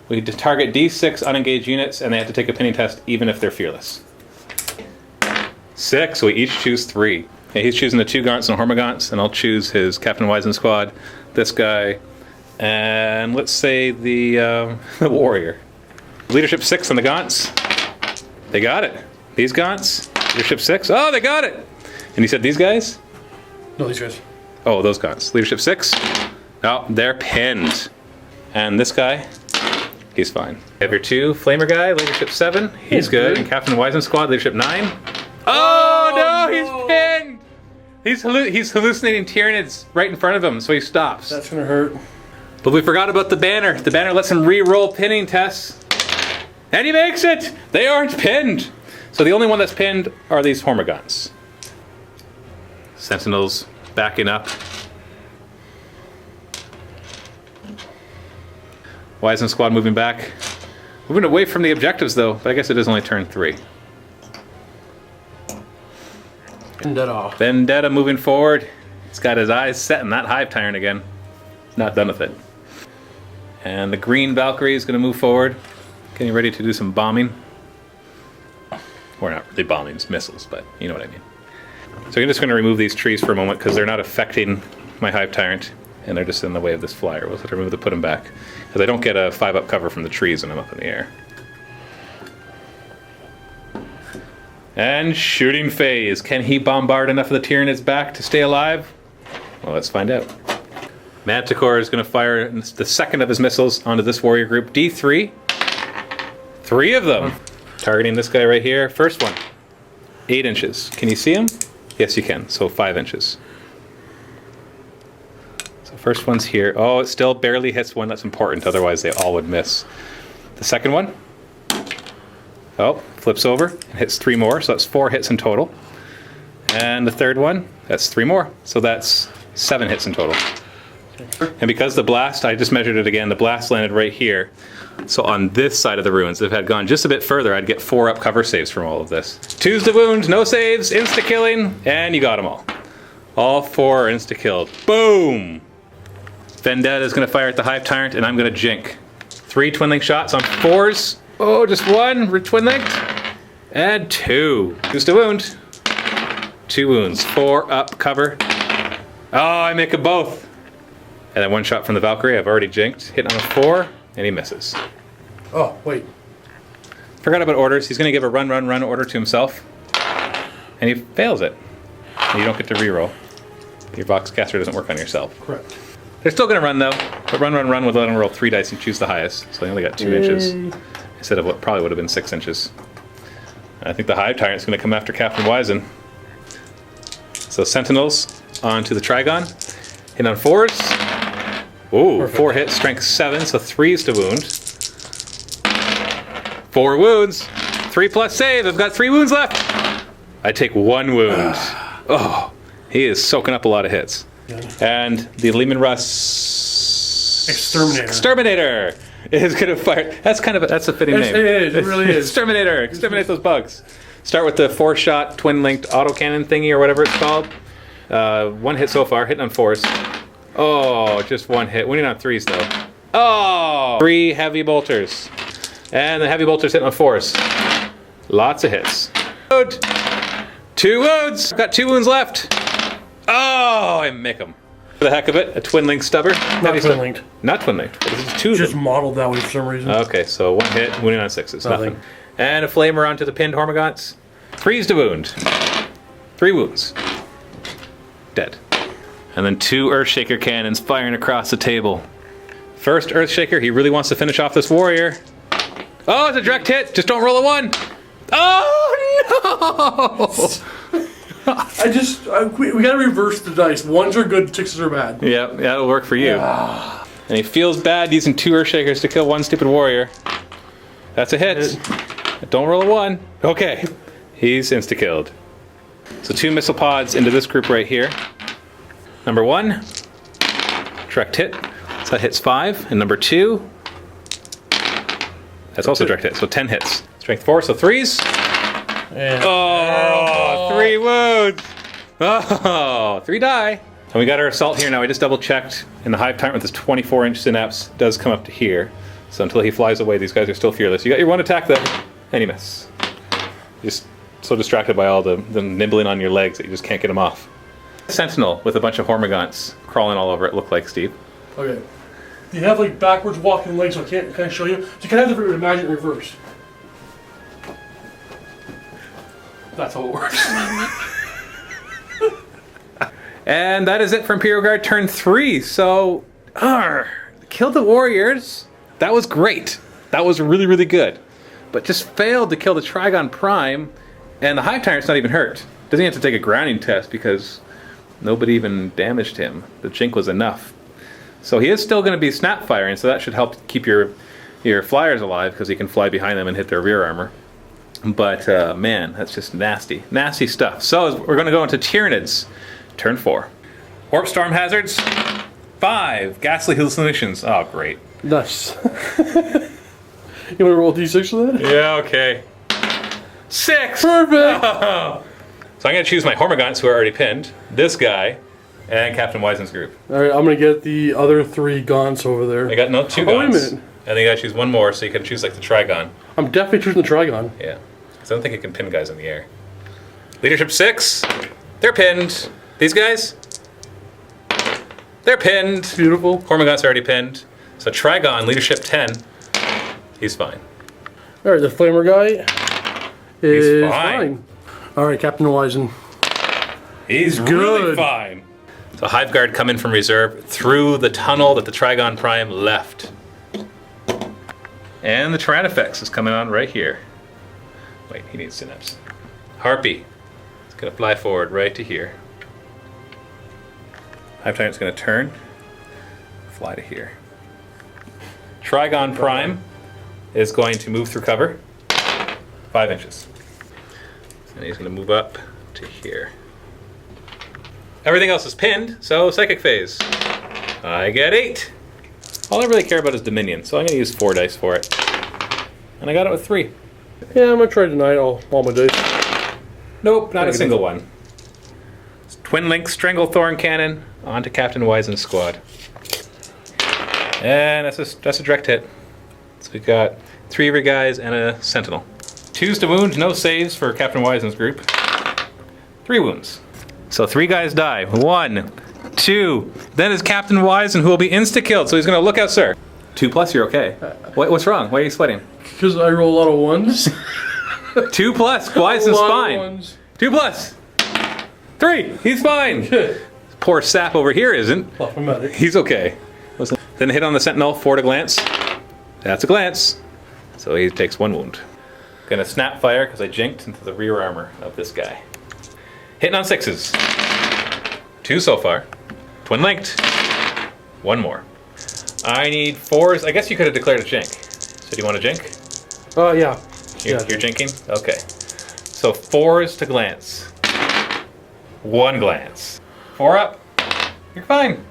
We target D6 unengaged units, and they have to take a pinning test even if they're fearless. 6, so we each choose 3. Okay, he's choosing the 2 Gaunts and Hormagaunts, and I'll choose his Captain Wisen squad, this guy, And let's say the warrior. Leadership 6 on the gaunts. They got it. These gaunts. Leadership 6. Oh, they got it. And you said these guys? No, these guys. Oh, those gaunts. Leadership 6. Oh, they're pinned. And this guy, he's fine. You have your 2 flamer guy, leadership 7. He's good. And Captain Wison squad, leadership 9. Oh no, he's pinned. He's hallucinating Tyranids right in front of him, so he stops. That's gonna hurt. But we forgot about the banner. The banner lets him re-roll pinning tests. And he makes it! They aren't pinned! So the only one that's pinned are these Hormagaunts. Sentinels backing up. Wison squad moving back. Moving away from the objectives though, but I guess it is only turn 3. Vendetta moving forward. He's got his eyes set on that Hive Tyrant again. Not done with it. And the green Valkyrie is going to move forward. Getting ready to do some bombing. Or not really bombing, it's missiles, but you know what I mean. So I'm just going to remove these trees for a moment because they're not affecting my Hive Tyrant. And they're just in the way of this flyer. We'll have to remove to put them back. Because I don't get a 5-up cover from the trees when I'm up in the air. And shooting phase. Can he bombard enough of the Tyranids back to stay alive? Well, let's find out. Manticore is going to fire the second of his missiles onto this warrior group. D3. 3 of them. Targeting this guy right here. First one. 8 inches. Can you see him? Yes, you can. So 5 inches. So first one's here. Oh, it still barely hits one. That's important. Otherwise, they all would miss. The second one. Oh, flips over and hits 3 more. So that's 4 hits in total. And the third one, that's 3 more. So that's 7 hits in total. And because the blast, I just measured it again, the blast landed right here. So on this side of the ruins, if it had gone just a bit further, I'd get 4-up cover saves from all of this. 2's the wound, no saves, insta-killing, and you got them all. All 4 are insta-killed. Boom! Vendetta is going to fire at the Hive Tyrant, and I'm going to jink. 3 twin link shots on 4s. Oh, just 1, twin linked. And 2. 2's the wound. 2 wounds. 4-up cover. Oh, I make them both. And then 1 shot from the Valkyrie, I've already jinked. Hitting on a 4, and he misses. Oh, wait. Forgot about orders. He's going to give a run order to himself. And he fails it. And you don't get to reroll. Your Voxcaster doesn't work on yourself. Correct. They're still going to run, though. But run would let him roll 3 dice and choose the highest. So they only got 2 inches. Instead of what probably would have been 6 inches. And I think the Hive Tyrant's going to come after Captain Wison. So Sentinels onto the Trigon. Hit on 4s. Ooh, perfect. 4 hits, strength 7, so 3's to wound. 4 wounds, 3 plus save. I've got 3 wounds left. I take 1 wound. Oh, he is soaking up a lot of hits. And the Lehman Russ Exterminator is going to fire. That's a fitting name. It is. It really is. Exterminator. Exterminate those bugs. Start with the 4-shot twin-linked autocannon thingy or whatever it's called. 1 hit so far, hitting on 4s. Oh, just 1 hit. Winning on 3s though. Oh! 3 heavy bolters. And the heavy bolters hitting on 4s. Lots of hits. 2 wounds! I've got 2 wounds left. Oh, I make them. For the heck of it, a twin-linked stubber. Not twin-linked. Not twin-linked. This is 2 just modeled that way for some reason. Okay, so 1 hit, winning on 6s. Nothing. And a flamer onto the pinned Hormagaunts. 3's to wound. 3 wounds. Dead. And then 2 Earthshaker cannons firing across the table. First Earthshaker, he really wants to finish off this warrior. Oh, it's a direct hit. Just don't roll a 1. Oh, no! We gotta reverse the dice. 1s are good, 6s are bad. Yeah, that'll work for you. And he feels bad using 2 Earthshakers to kill 1 stupid warrior. That's a hit. Don't roll a 1. Okay. He's insta-killed. So 2 missile pods into this group right here. Number 1, direct hit. So that hits 5. And number 2, that's also direct hit. So 10 hits. Strength 4, so 3s. Oh, 3 wounds. Oh, 3 die. And we got our assault here now. I just double checked. And the Hive Tyrant with his 24-inch synapse does come up to here. So until he flies away, these guys are still fearless. You got your 1 attack though. And you miss. You're just so distracted by all the nibbling on your legs that you just can't get them off. Sentinel with a bunch of Hormagaunts crawling all over it, looked like, Steve. Okay. They have like backwards walking legs, so I can't show you. So you can have to imagine it in reverse. That's how it works. And that is it for Imperial Guard turn 3. So, killed the warriors. That was great. That was really, really good. But just failed to kill the Trigon Prime, and the Hive Tyrant's not even hurt. Doesn't have to take a grounding test because nobody even damaged him. The Jink was enough. So he is still going to be snap firing, so that should help keep your flyers alive because he can fly behind them and hit their rear armor. But man, that's just nasty. Nasty stuff. So we're going to go into Tyranids. Turn 4. Warp Storm Hazards. 5. Ghastly Hallucinations. Oh, great. Nice. You want to roll d6 for that? Yeah, okay. 6! Perfect! Oh. So I'm going to choose my Hormagaunts, who are already pinned, this guy, and Captain Wison's group. Alright, I'm going to get the other 3 Gaunts over there. I got 2 Gaunts. Wait a minute. And then you got to choose one more, so you can choose like the Trigon. I'm definitely choosing the Trigon. Yeah. Because I don't think it can pin guys in the air. Leadership 6. They're pinned. These guys, they're pinned. Beautiful. Hormagaunts are already pinned. So Trigon, leadership 10, he's fine. Alright, the Flamer guy is fine. Alright, Captain Wison. He's good. really fine. So Hive Guard come in from reserve through the tunnel that the Trigon Prime left. And the Tyrannifex is coming on right here. Wait, he needs synapse. Harpy is going to fly forward right to here. Hive Tyrant's going to turn, fly to here. Trigon Prime is going to move through cover 5 inches. And he's going to move up to here. Everything else is pinned, so Psychic Phase. I get 8. All I really care about is Dominion, so I'm going to use 4 dice for it. And I got it with 3. Yeah, I'm going to try tonight all my dice. Nope, not a single one. Twin Link Stranglethorn Cannon onto Captain Wison's squad. And that's a direct hit. So we've got 3 of your guys and a Sentinel. 2s to wound, no saves for Captain Wison's group. 3 wounds. So 3 guys die. 1, 2. Then is Captain Wison, who will be insta-killed. So he's going to look out, sir. 2+, you're okay. What's wrong? Why are you sweating? Because I roll a lot of 1s. 2+, Wison's fine. 2+. 3, he's fine. Poor sap over here isn't. He's okay. Then hit on the Sentinel, 4 to glance. That's a glance. So he takes 1 wound. Gonna snap fire because I jinked into the rear armor of this guy. Hitting on 6s. 2 so far. Twin linked. 1 more. I need 4s. I guess you could have declared a jink. So do you want a jink? Oh, yeah. You're jinking? Okay. So 4s to glance. 1 glance. 4 up. You're fine.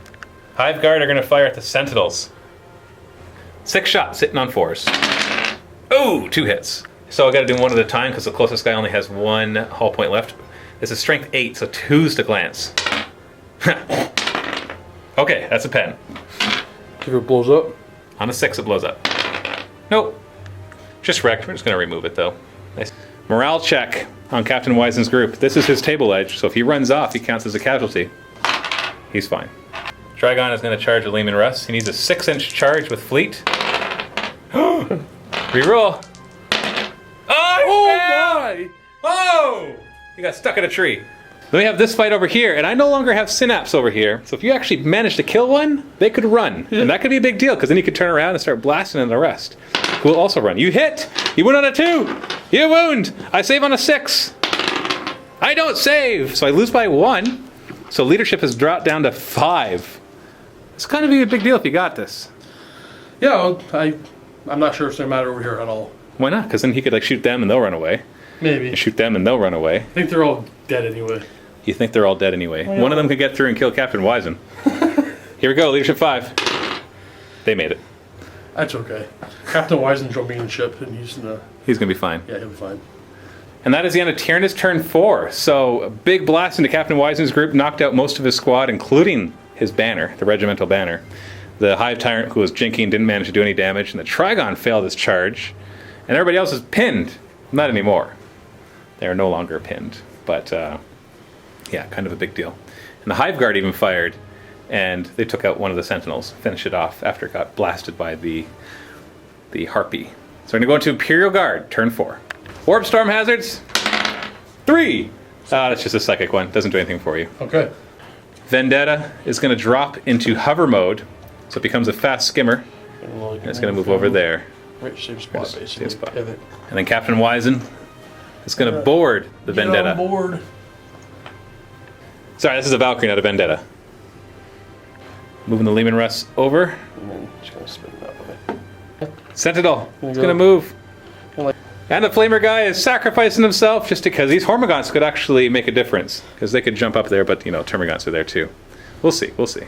Hive Guard are going to fire at the Sentinels. 6 shots, hitting on 4s. Oh, 2 hits. So I got to do 1 at a time because the closest guy only has 1 hull point left. This is strength 8, so 2s to glance. Okay, that's a pen. If it blows up? On a 6, it blows up. Nope. Just wrecked. We're just going to remove it, though. Nice. Morale check on Captain Wison's group. This is his table edge, so if he runs off, he counts as a casualty. He's fine. Trigon is going to charge a Lehman Russ. He needs a 6-inch charge with Fleet. Reroll. Oh my! Oh! He got stuck in a tree. Then we have this fight over here, and I no longer have Synapse over here. So if you actually manage to kill one, they could run. And that could be a big deal, because then you could turn around and start blasting at the rest. Who will also run. You hit! You win on a 2! You wound! I save on a 6! I don't save! So I lose by 1. So leadership has dropped down to 5. It's kind of a big deal if you got this. Yeah, well, I'm not sure if it's going to matter over here at all. Why not? Because then he could like shoot them and they'll run away. Maybe. And shoot them and they'll run away. I think they're all dead anyway. You think they're all dead anyway. One of them could get through and kill Captain Wison. Here we go, leadership 5. They made it. That's okay. Captain Wison's jumping in the ship and he's going to be fine. Yeah, he'll be fine. And that is the end of Tyranids turn 4. So a big blast into Captain Wison's group, knocked out most of his squad, including his banner, the regimental banner. The Hive Tyrant, who was jinking, didn't manage to do any damage, and the Trigon failed his charge. And everybody else is pinned. Not anymore. They are no longer pinned. But, yeah, kind of a big deal. And the Hive Guard even fired. and they took out one of the sentinels, finished it off after it got blasted by the harpy. So we're gonna go into Imperial Guard, turn 4. Warp Storm hazards, 3. That's just a psychic one, doesn't do anything for you. Okay. Vendetta is gonna drop into hover mode, so it becomes a fast skimmer, and it's gonna move over there. Right, same spot, Same basically. spot. Pivot. And then Captain Wison is gonna board the Get Vendetta. on board. Sorry, this is a Valkyrie, not a Vendetta. Moving the Lehman Russ over. And then just gonna spin that way. Sentinel is go. gonna move. Like- And the Flamer guy is sacrificing himself just because these Hormagaunts could actually make a difference. Because they could jump up there, but you know, Termagants are there too. We'll see, we'll see.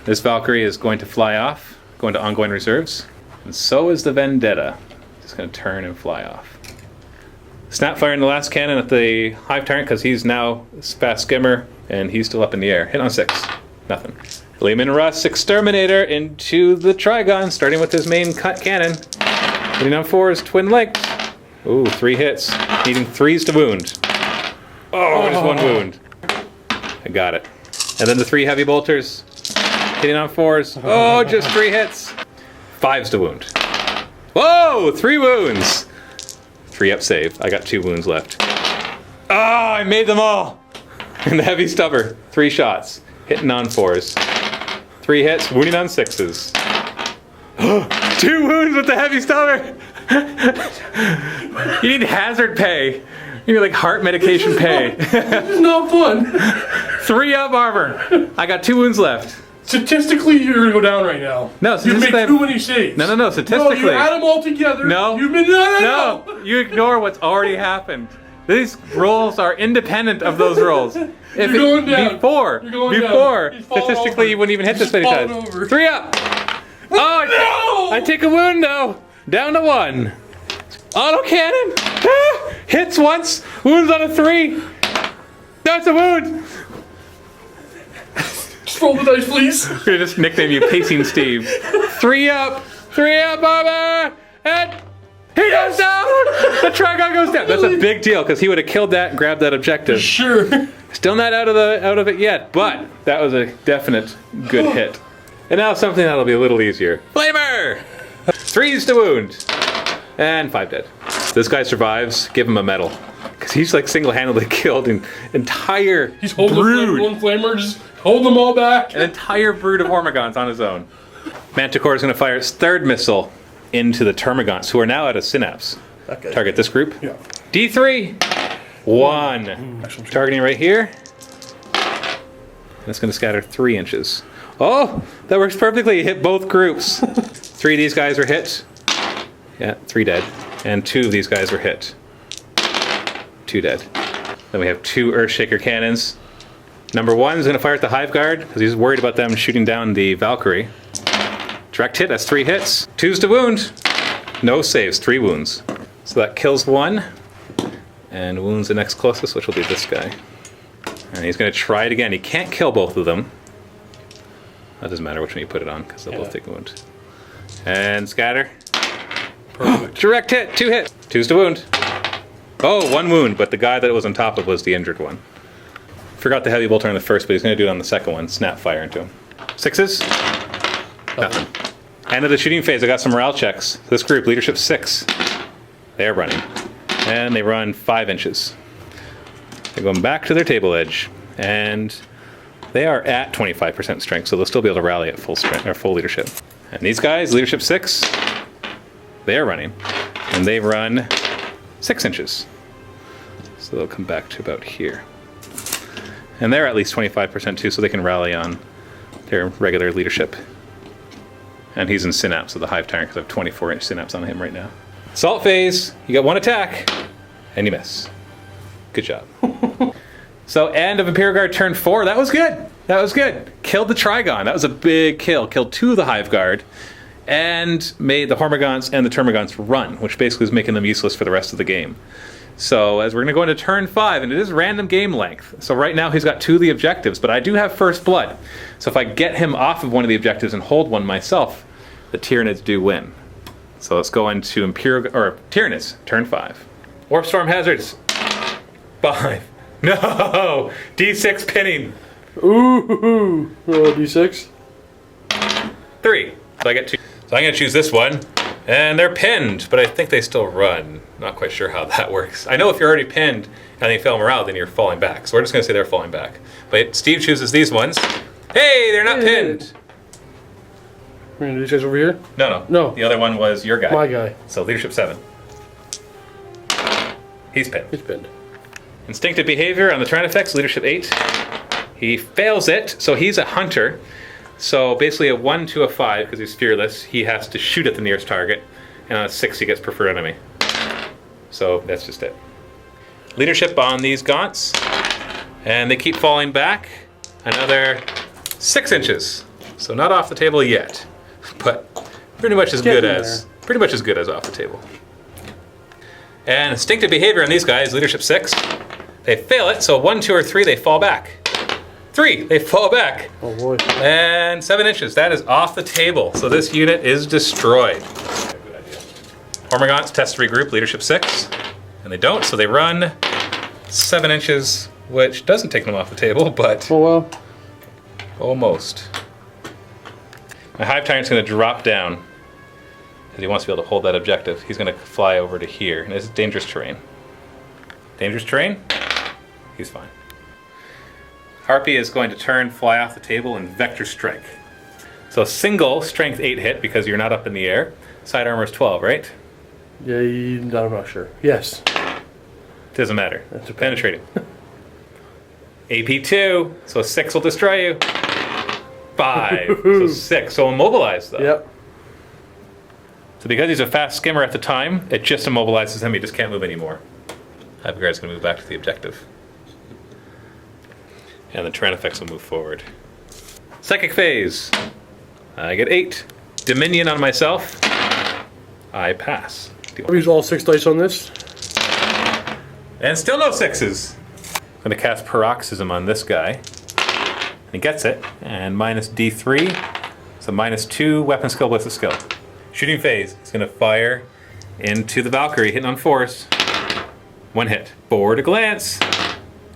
This Valkyrie is going to fly off, go into ongoing reserves. And so is the Vendetta. Just gonna turn and fly off. Snapfire in the last cannon at the Hive Tyrant because he's now fast skimmer and he's still up in the air. Hit on 6. Nothing. Lehman Russ Exterminator into the Trigon, starting with his main cut cannon. Hitting on 4s, twin linked. Ooh, 3 hits. Needing 3s to wound. Oh, just 1 wound. I got it. And then the 3 heavy bolters. Hitting on 4s. Oh, just 3 hits. 5s to wound. Whoa, 3 wounds. 3 up save. I got 2 wounds left. Oh, I made them all. And the heavy stubber. 3 shots. Hitting on 4s. 3 hits, wounding on 6s. 2 wounds with the heavy stubber. You need hazard pay. You need like heart medication pay. It's not fun. 3 up armor. I got 2 wounds left. Statistically, you're gonna go down right now. No, You've made statistically- too many saves. No, statistically. No, you add them all together. No. You've been no. You ignore what's already happened. These rolls are independent of those rolls. If You're going down. Before, You're going before, down. He's falling statistically, over. you wouldn't even hit this He's many falling times. over. 3 up. Oh, No! I take a wound though. Down to 1. Auto cannon. Ah, hits once. Wounds on a 3. That's a wound. Just roll the dice, please. I'm gonna just nickname you Pacing Steve. 3 up, armor, and he goes down. The Trigon goes down. That's a big deal because he would have killed that and grabbed that objective. Sure. Still not out of it yet, but that was a definite good hit. And now something that'll be a little easier. Flamer! 3s to wound. And 5 dead. This guy survives, give him a medal. Because he's like single-handedly killed an entire He's holding brood. one flamer, just hold them all back. An entire brood of Hormagaunts on his own. Manticore is going to fire its 3rd missile into the Termagants, who are now at a synapse. Okay. Target this group. Yeah. D3. 1. Targeting right here. And it's going to scatter 3 inches. Oh, that works perfectly. You hit both groups. 3 of these guys are hit. Yeah, 3 dead. And 2 of these guys were hit. 2 dead. Then we have 2 Earthshaker cannons. Number 1 is going to fire at the Hive Guard because he's worried about them shooting down the Valkyrie. Direct hit, that's 3 hits. 2s to wound. No saves, 3 wounds. So that kills 1 and wounds the next closest, which will be this guy. And he's going to try it again. He can't kill both of them. That doesn't matter which one you put it on because they'll both take a wound. And scatter. Perfect. Direct hit, 2 hits. 2s to wound. Oh, 1 wound, but the guy that it was on top of was the injured one. Forgot the heavy bolter on the first, but he's going to do it on the second one. Snap fire into him. 6s. Nothing. End of the shooting phase. I got some morale checks. This group, leadership 6. They're running. And they run 5 inches. They're going back to their table edge. And they are at 25% strength, so they'll still be able to rally at full strength or full leadership. And these guys, leadership 6, they are running. And they run 6 inches. So they'll come back to about here. And they're at least 25% too, so they can rally on their regular leadership. And he's in synapse of the Hive Tyrant because I have 24-inch synapse on him right now. Assault phase, you got 1 attack, and you miss. Good job. So end of Imperial Guard turn 4, that was good. That was good. Killed the Trigon, that was a big kill. Killed 2 of the Hive Guard, and made the Hormagaunts and the Termagants run, which basically is making them useless for the rest of the game. So as we're going to go into turn 5, and it is random game length. So right now he's got 2 of the objectives, but I do have first blood. So if I get him off of one of the objectives and hold one myself, the Tyranids do win. So let's go into Tyranids, turn 5. Warp Storm hazards. 5. No! D6 pinning. Ooh, roll a d6. 3. So I get 2. So I'm going to choose this one. And they're pinned, but I think they still run. Not quite sure how that works. I know if you're already pinned and they fail morale, then you're falling back. So we're just going to say they're falling back. But Steve chooses these ones. Hey, they're not pinned. We're going to do d6 over here? No. The other one was your guy. My guy. So leadership 7. He's pinned. He's pinned. Instinctive behavior on the Tyranids, leadership 8. He fails it, so he's a hunter. So basically a 1 to a 5, because he's fearless, he has to shoot at the nearest target. And on a 6, he gets preferred enemy. So that's just it. Leadership on these gaunts. And they keep falling back another 6 inches. So not off the table yet, but pretty much as good as off the table. And instinctive behavior on these guys, leadership 6. They fail it, so 1, 2, or 3, they fall back. 3, they fall back. Oh boy. And 7 inches, that is off the table. So this unit is destroyed. Hormagaunts test to regroup, leadership 6. And they don't, so they run 7 inches, which doesn't take them off the table, but Oh well. almost. My Hive Tyrant's gonna drop down because he wants to be able to hold that objective. He's gonna fly over to here, and it's dangerous terrain. Dangerous terrain? He's fine. Harpy is going to turn, fly off the table, and vector strike. So single strength 8 hit because you're not up in the air. Side armor is 12, right? Yeah, I'm not sure. Yes. Doesn't matter. That's penetrating. AP 2, so 6 will destroy you. 5, so 6. So immobilized though. Yep. So because he's a fast skimmer at the time, it just immobilizes him. He just can't move anymore. Hive Guard's going to move back to the objective. And the Tyranids will move forward. Psychic phase. I get 8. Dominion on myself. I pass. I'll use all 6 dice on this. And still no 6s. I'm going to cast Paroxysm on this guy. And he gets it. And minus D3. So minus 2 weapon skill, ballistic skill. Shooting phase. He's going to fire into the Valkyrie, hitting on force. 1 hit. Forward to glance.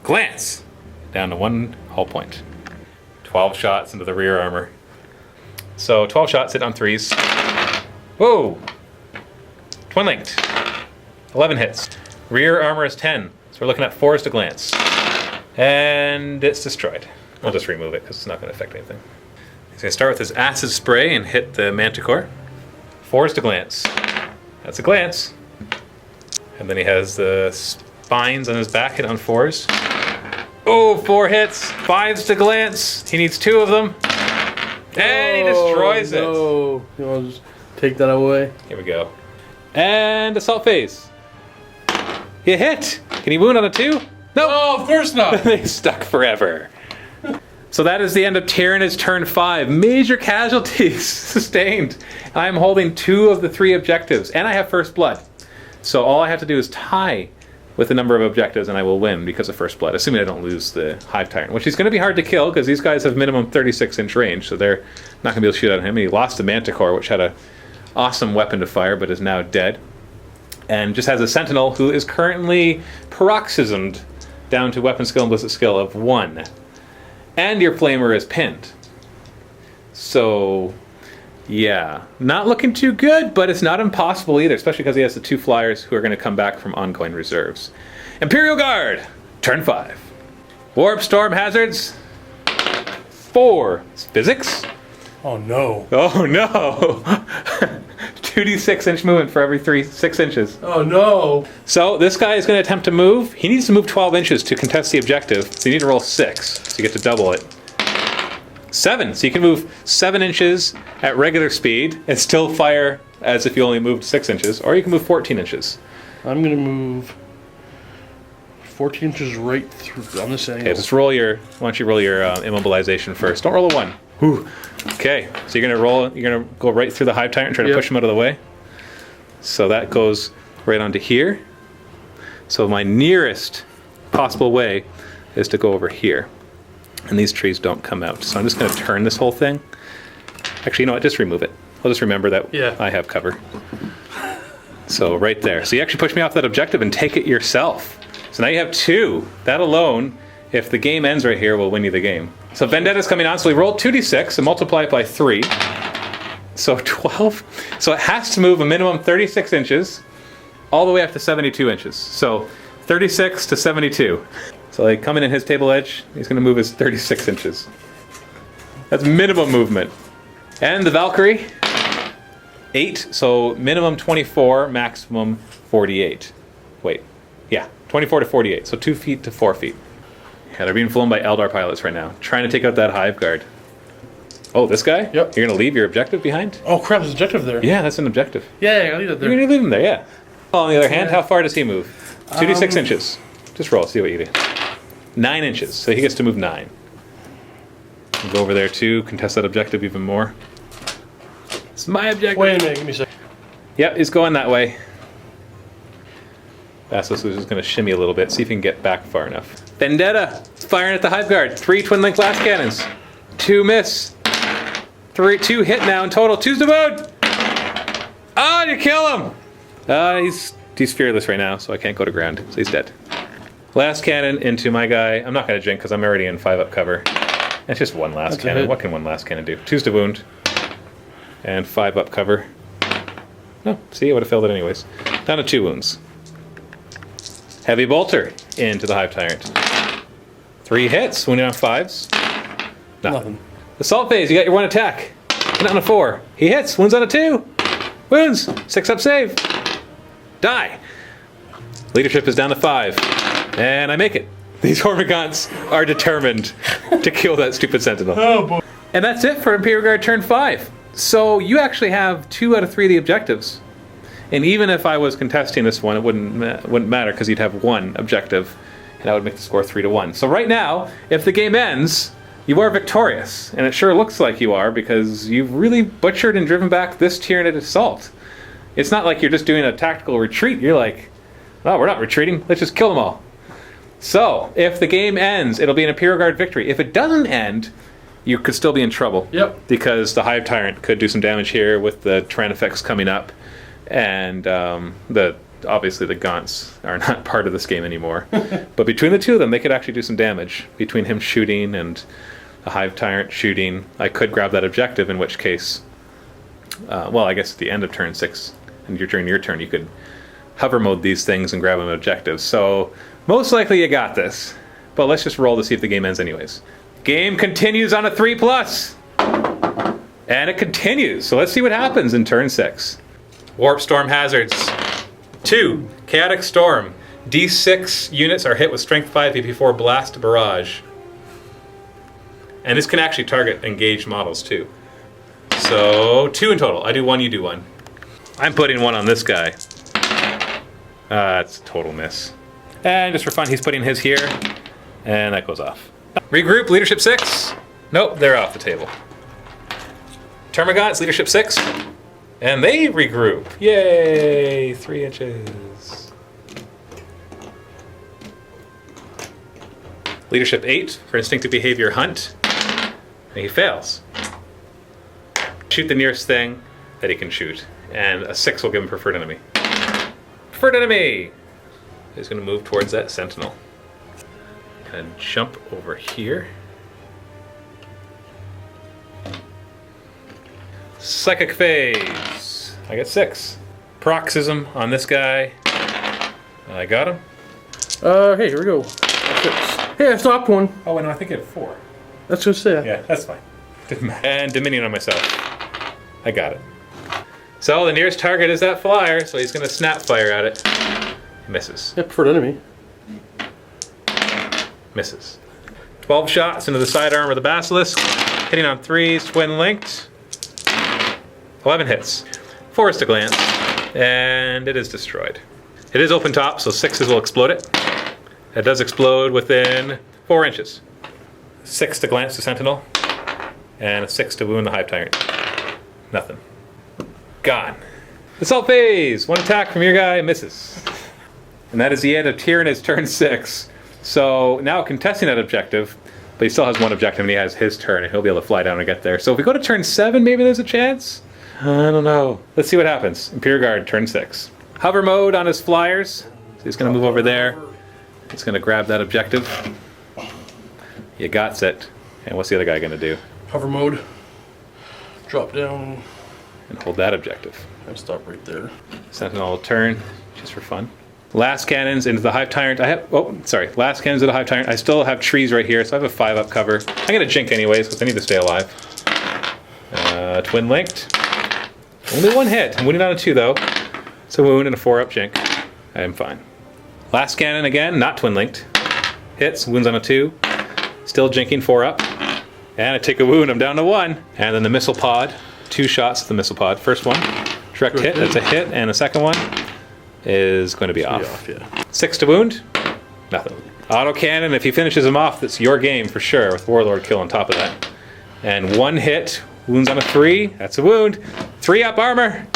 Glance. Down to 1 hull point. 12 shots into the rear armor. So 12 shots hit on 3s. Whoa! Twin linked. 11 hits. Rear armor is 10. So we're looking at 4s to glance. And it's destroyed. We'll just remove it because it's not going to affect anything. He's going to start with his acid spray and hit the Manticore. 4s to glance. That's a glance. And then he has the spines on his back hit on 4s. Oh, 4 hits. 5s to glance. He needs 2 of them. And he destroys it. No. You want to just take that away? Here we go. And assault phase. You hit. Can he wound on a 2? No. Oh, of course not. They stuck forever. So that is the end of Tyranids turn 5. Major casualties sustained. I'm holding 2 of the 3 objectives, and I have first blood. So all I have to do is tie with the number of objectives, and I will win because of first blood, assuming I don't lose the Hive Tyrant, which is going to be hard to kill because these guys have minimum 36-inch range, so they're not going to be able to shoot at him. He lost the Manticore, which had an awesome weapon to fire, but is now dead. And just has a Sentinel who is currently paroxysmed down to weapon skill and ballistic skill of 1. And your Flamer is pinned. So, yeah. Not looking too good, but it's not impossible either, especially because he has the 2 flyers who are going to come back from ongoing reserves. Imperial Guard, turn 5. Warp Storm hazards. 4. Physics. Oh no. Oh no. 2d6-inch movement for every 6 inches. Oh no. So this guy is going to attempt to move. He needs to move 12 inches to contest the objective. So you need to roll 6. So you get to double it. 7. So you can move 7 inches at regular speed and still fire as if you only moved 6 inches. Or you can move 14 inches. I'm going to move 14 inches right through on this angle. Okay, just roll your... Why don't you roll your immobilization first. Don't roll a 1. Whew. Okay, so you're gonna go right through the Hive Tyrant and try to push him out of the way. So that goes right onto here. So my nearest possible way is to go over here. And these trees don't come out. So I'm just gonna turn this whole thing. Actually, you know what, just remove it. I'll just remember that I have cover. So right there. So you actually push me off that objective and take it yourself. So now you have 2. That alone, if the game ends right here, will win you the game. So Vendetta's coming on, so we roll 2d6 and multiply it by 3. So 12. So it has to move a minimum 36 inches all the way up to 72 inches. So 36 to 72. So like coming in his table edge, he's going to move his 36 inches. That's minimum movement. And the Valkyrie, 8. So minimum 24, maximum 48. Wait, yeah, 24 to 48. So 2 feet to 4 feet. Yeah, they're being flown by Eldar pilots right now, trying to take out that Hive Guard. Oh, this guy? Yep. You're going to leave your objective behind? Oh crap, there's an objective there. Yeah, that's an objective. Yeah, I'll leave that there. You're going to leave him there, yeah. On the other hand, how far does he move? 2d6 inches. Just roll, see what you do. 9 inches, so he gets to move 9. We'll go over there too, contest that objective even more. It's my objective. Wait a minute, give me a second. Yep, he's going that way. Basilisk is going to shimmy a little bit, see if he can get back far enough. Vendetta! It's firing at the Hive Guard. 3 twin-link blast cannons. 2 miss. 2 hit now in total. 2's the wound! Oh, you kill him! He's fearless right now, so I can't go to ground. So he's dead. Last cannon into my guy. I'm not going to drink because I'm already in 5-up cover. It's just 1 last cannon. What can 1 last cannon do? 2's to wound. And 5-up cover. No, see, I would have failed it anyways. Down to 2 wounds. Heavy bolter into the Hive Tyrant. 3 hits, wounding on 5s. Nothing. Assault phase, you got your 1 attack. And on a 4. He hits, wounds on a 2. Wounds, 6-up save. Die. Leadership is down to 5. And I make it. These Hormagaunts are determined to kill that stupid Sentinel. Oh boy. And that's it for Imperial Guard turn 5. So you actually have 2 out of 3 of the objectives. And even if I was contesting this one, it wouldn't matter because you'd have 1 objective, and that would make the score 3-1. So right now, if the game ends, you are victorious, and it sure looks like you are because you've really butchered and driven back this Tyranid assault. It's not like you're just doing a tactical retreat. You're like, oh, we're not retreating. Let's just kill them all. So if the game ends, it'll be an Imperial Guard victory. If it doesn't end, you could still be in trouble. Yep. Because the Hive Tyrant could do some damage here with the Tyrannifex coming up. And obviously the Gaunts are not part of this game anymore. But between the 2 of them, they could actually do some damage. Between him shooting and the Hive Tyrant shooting, I could grab that objective, in which case, well, I guess at the end of turn 6, and during your turn, you could hover mode these things and grab an objective. So most likely you got this. But let's just roll to see if the game ends anyways. Game continues on a 3+. And it continues. So let's see what happens in turn 6. Warp Storm hazards. 2. Chaotic Storm. D6 units are hit with Strength 5 PP4 Blast Barrage. And this can actually target engaged models too. So 2 in total. I do 1, you do 1. I'm putting 1 on this guy. It's a total miss. And just for fun, he's putting his here. And that goes off. Regroup, Leadership 6. Nope, they're off the table. Termagants, Leadership 6. And they regroup. Yay! 3 inches. Leadership 8 for Instinctive Behavior Hunt. And he fails. Shoot the nearest thing that he can shoot. And a 6 will give him Preferred Enemy. Preferred Enemy! He's going to move towards that Sentinel. And jump over here. Psychic Phase. I got 6. Paroxysm on this guy. I got him. Hey, here we go. 6. Hey, I stopped 1. Oh, no, I think I had 4. That's what I said. Yeah, that's fine. Didn't matter. And Dominion on myself. I got it. So the nearest target is that flyer, so he's going to snap fire at it. Misses. Yeah, Preferred Enemy. Misses. 12 shots into the sidearm of the Basilisk. Hitting on 3s, twin linked. 11 hits. 4 is to glance. And it is destroyed. It is open top, so 6s will explode it. It does explode within 4 inches. 6 to glance to Sentinel. And a 6 to wound the Hive Tyrant. Nothing. Gone. Assault phase! 1 attack from your guy, misses. And that is the end of Tyranid's turn 6. So now contesting that objective, but he still has 1 objective and he has his turn and he'll be able to fly down and get there. So if we go to turn 7, maybe there's a chance? I don't know. Let's see what happens. Imperial Guard, turn 6. Hover mode on his flyers. So he's going to move over there. He's going to grab that objective. You got it. And what's the other guy going to do? Hover mode. Drop down. And hold that objective. And stop right there. Sentinel will turn, just for fun. Last cannons into the Hive Tyrant. Last cannons into the Hive Tyrant. I still have trees right here, so I have a 5-up cover. I'm going to jink anyways, because I need to stay alive. Twin linked. Only 1 hit. I'm wounded on a 2 though. It's a wound and a 4-up jink. I am fine. Last cannon again, not twin linked. Hits, wounds on a 2. Still jinking 4-up. And I take a wound, I'm down to 1. And then the missile pod. 2 shots at the missile pod. First one, direct hit, that's a hit. And the second one is going to be off. Yeah. 6 to wound, nothing. Autocannon, if he finishes him off, that's your game for sure, with Warlord kill on top of that. And 1 hit, wounds on a 3, that's a wound. 3-up armor.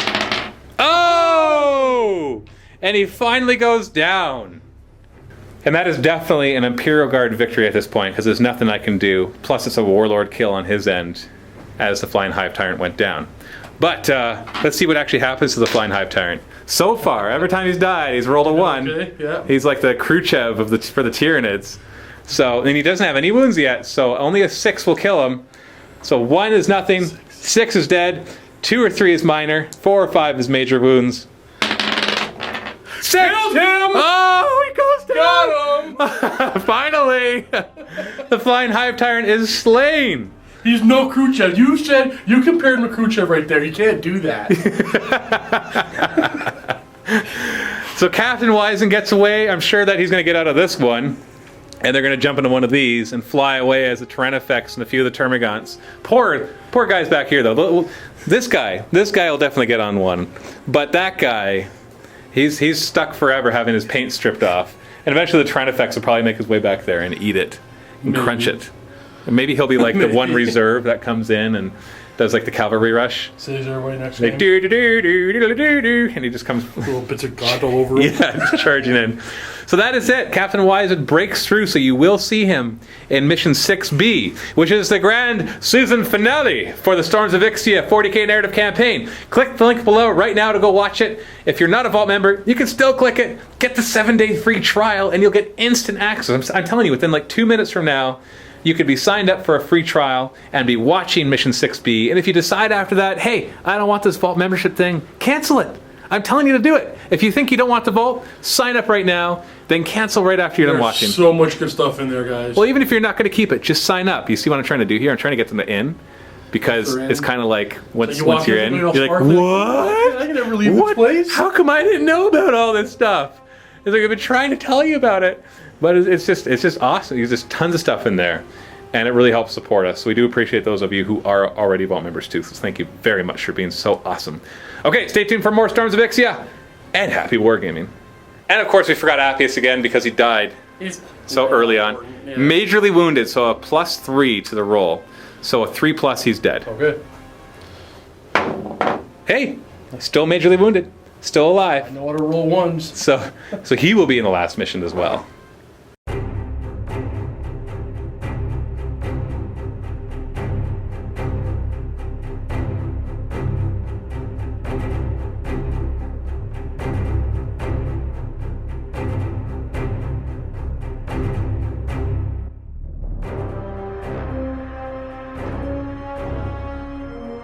Oh! And he finally goes down. And that is definitely an Imperial Guard victory at this point, because there's nothing I can do. Plus it's a Warlord kill on his end, as the Flying Hive Tyrant went down. But let's see what actually happens to the Flying Hive Tyrant. So far, every time he's died, he's rolled a 1. Okay, yeah. He's like the Khrushchev for the Tyranids. So, and he doesn't have any wounds yet, so only a 6 will kill him. So 1 is nothing, 6 is dead, 2 or 3 is minor, 4 or 5 is major wounds. 6! Killed him! Oh, he goes down! Got him! Finally! The Flying Hive Tyrant is slain! He's no Khrushchev. You compared him to Khrushchev right there. You can't do that. So Captain Wison gets away. I'm sure that he's going to get out of this one. And they're going to jump into one of these and fly away as the Tyrannifex and a few of the Termagants. Poor guy's back here, though. This guy will definitely get on one. But that guy, he's stuck forever having his paint stripped off. And eventually the Tyrannifex will probably make his way back there and eat it and crunch it. And maybe he'll be like the one reserve that comes in and does like the cavalry rush. Saves everybody next Like game. do, and he just comes Little bits of God all over him. yeah, just charging in. So that is it. Captain Wison breaks through, so you will see him in Mission 6B, which is the grand season finale for the Storms of Ixia 40k narrative campaign. Click the link below right now to go watch it. If you're not a Vault member, you can still click it, get the 7-day free trial, and you'll get instant access. I'm telling you, within like 2 minutes from now, you could be signed up for a free trial and be watching Mission 6B. And if you decide after that, hey, I don't want this Vault membership thing, cancel it. I'm telling you to do it. If you think you don't want the Vault, sign up right now, then cancel right after you're done watching. There's so much good stuff in there, guys. Well, even if you're not going to keep it, just sign up. You see what I'm trying to do here? I'm trying to get them to in. Because it's kind of like, once you're in, you're like, what? I can never leave this place. How come I didn't know about all this stuff? It's like, I've been trying to tell you about it. But it's just awesome. There's just tons of stuff in there. And it really helps support us. So we do appreciate those of you who are already Vault members too. So thank you very much for being so awesome. Okay, stay tuned for more Storms of Ixia. And happy wargaming. And of course we forgot Appius again because he died so early on. Yeah. Majorly wounded, so a +3 to the roll. So a 3+, he's dead. Okay. Hey, still majorly wounded. Still alive. I know how to roll ones. So he will be in the last mission as well.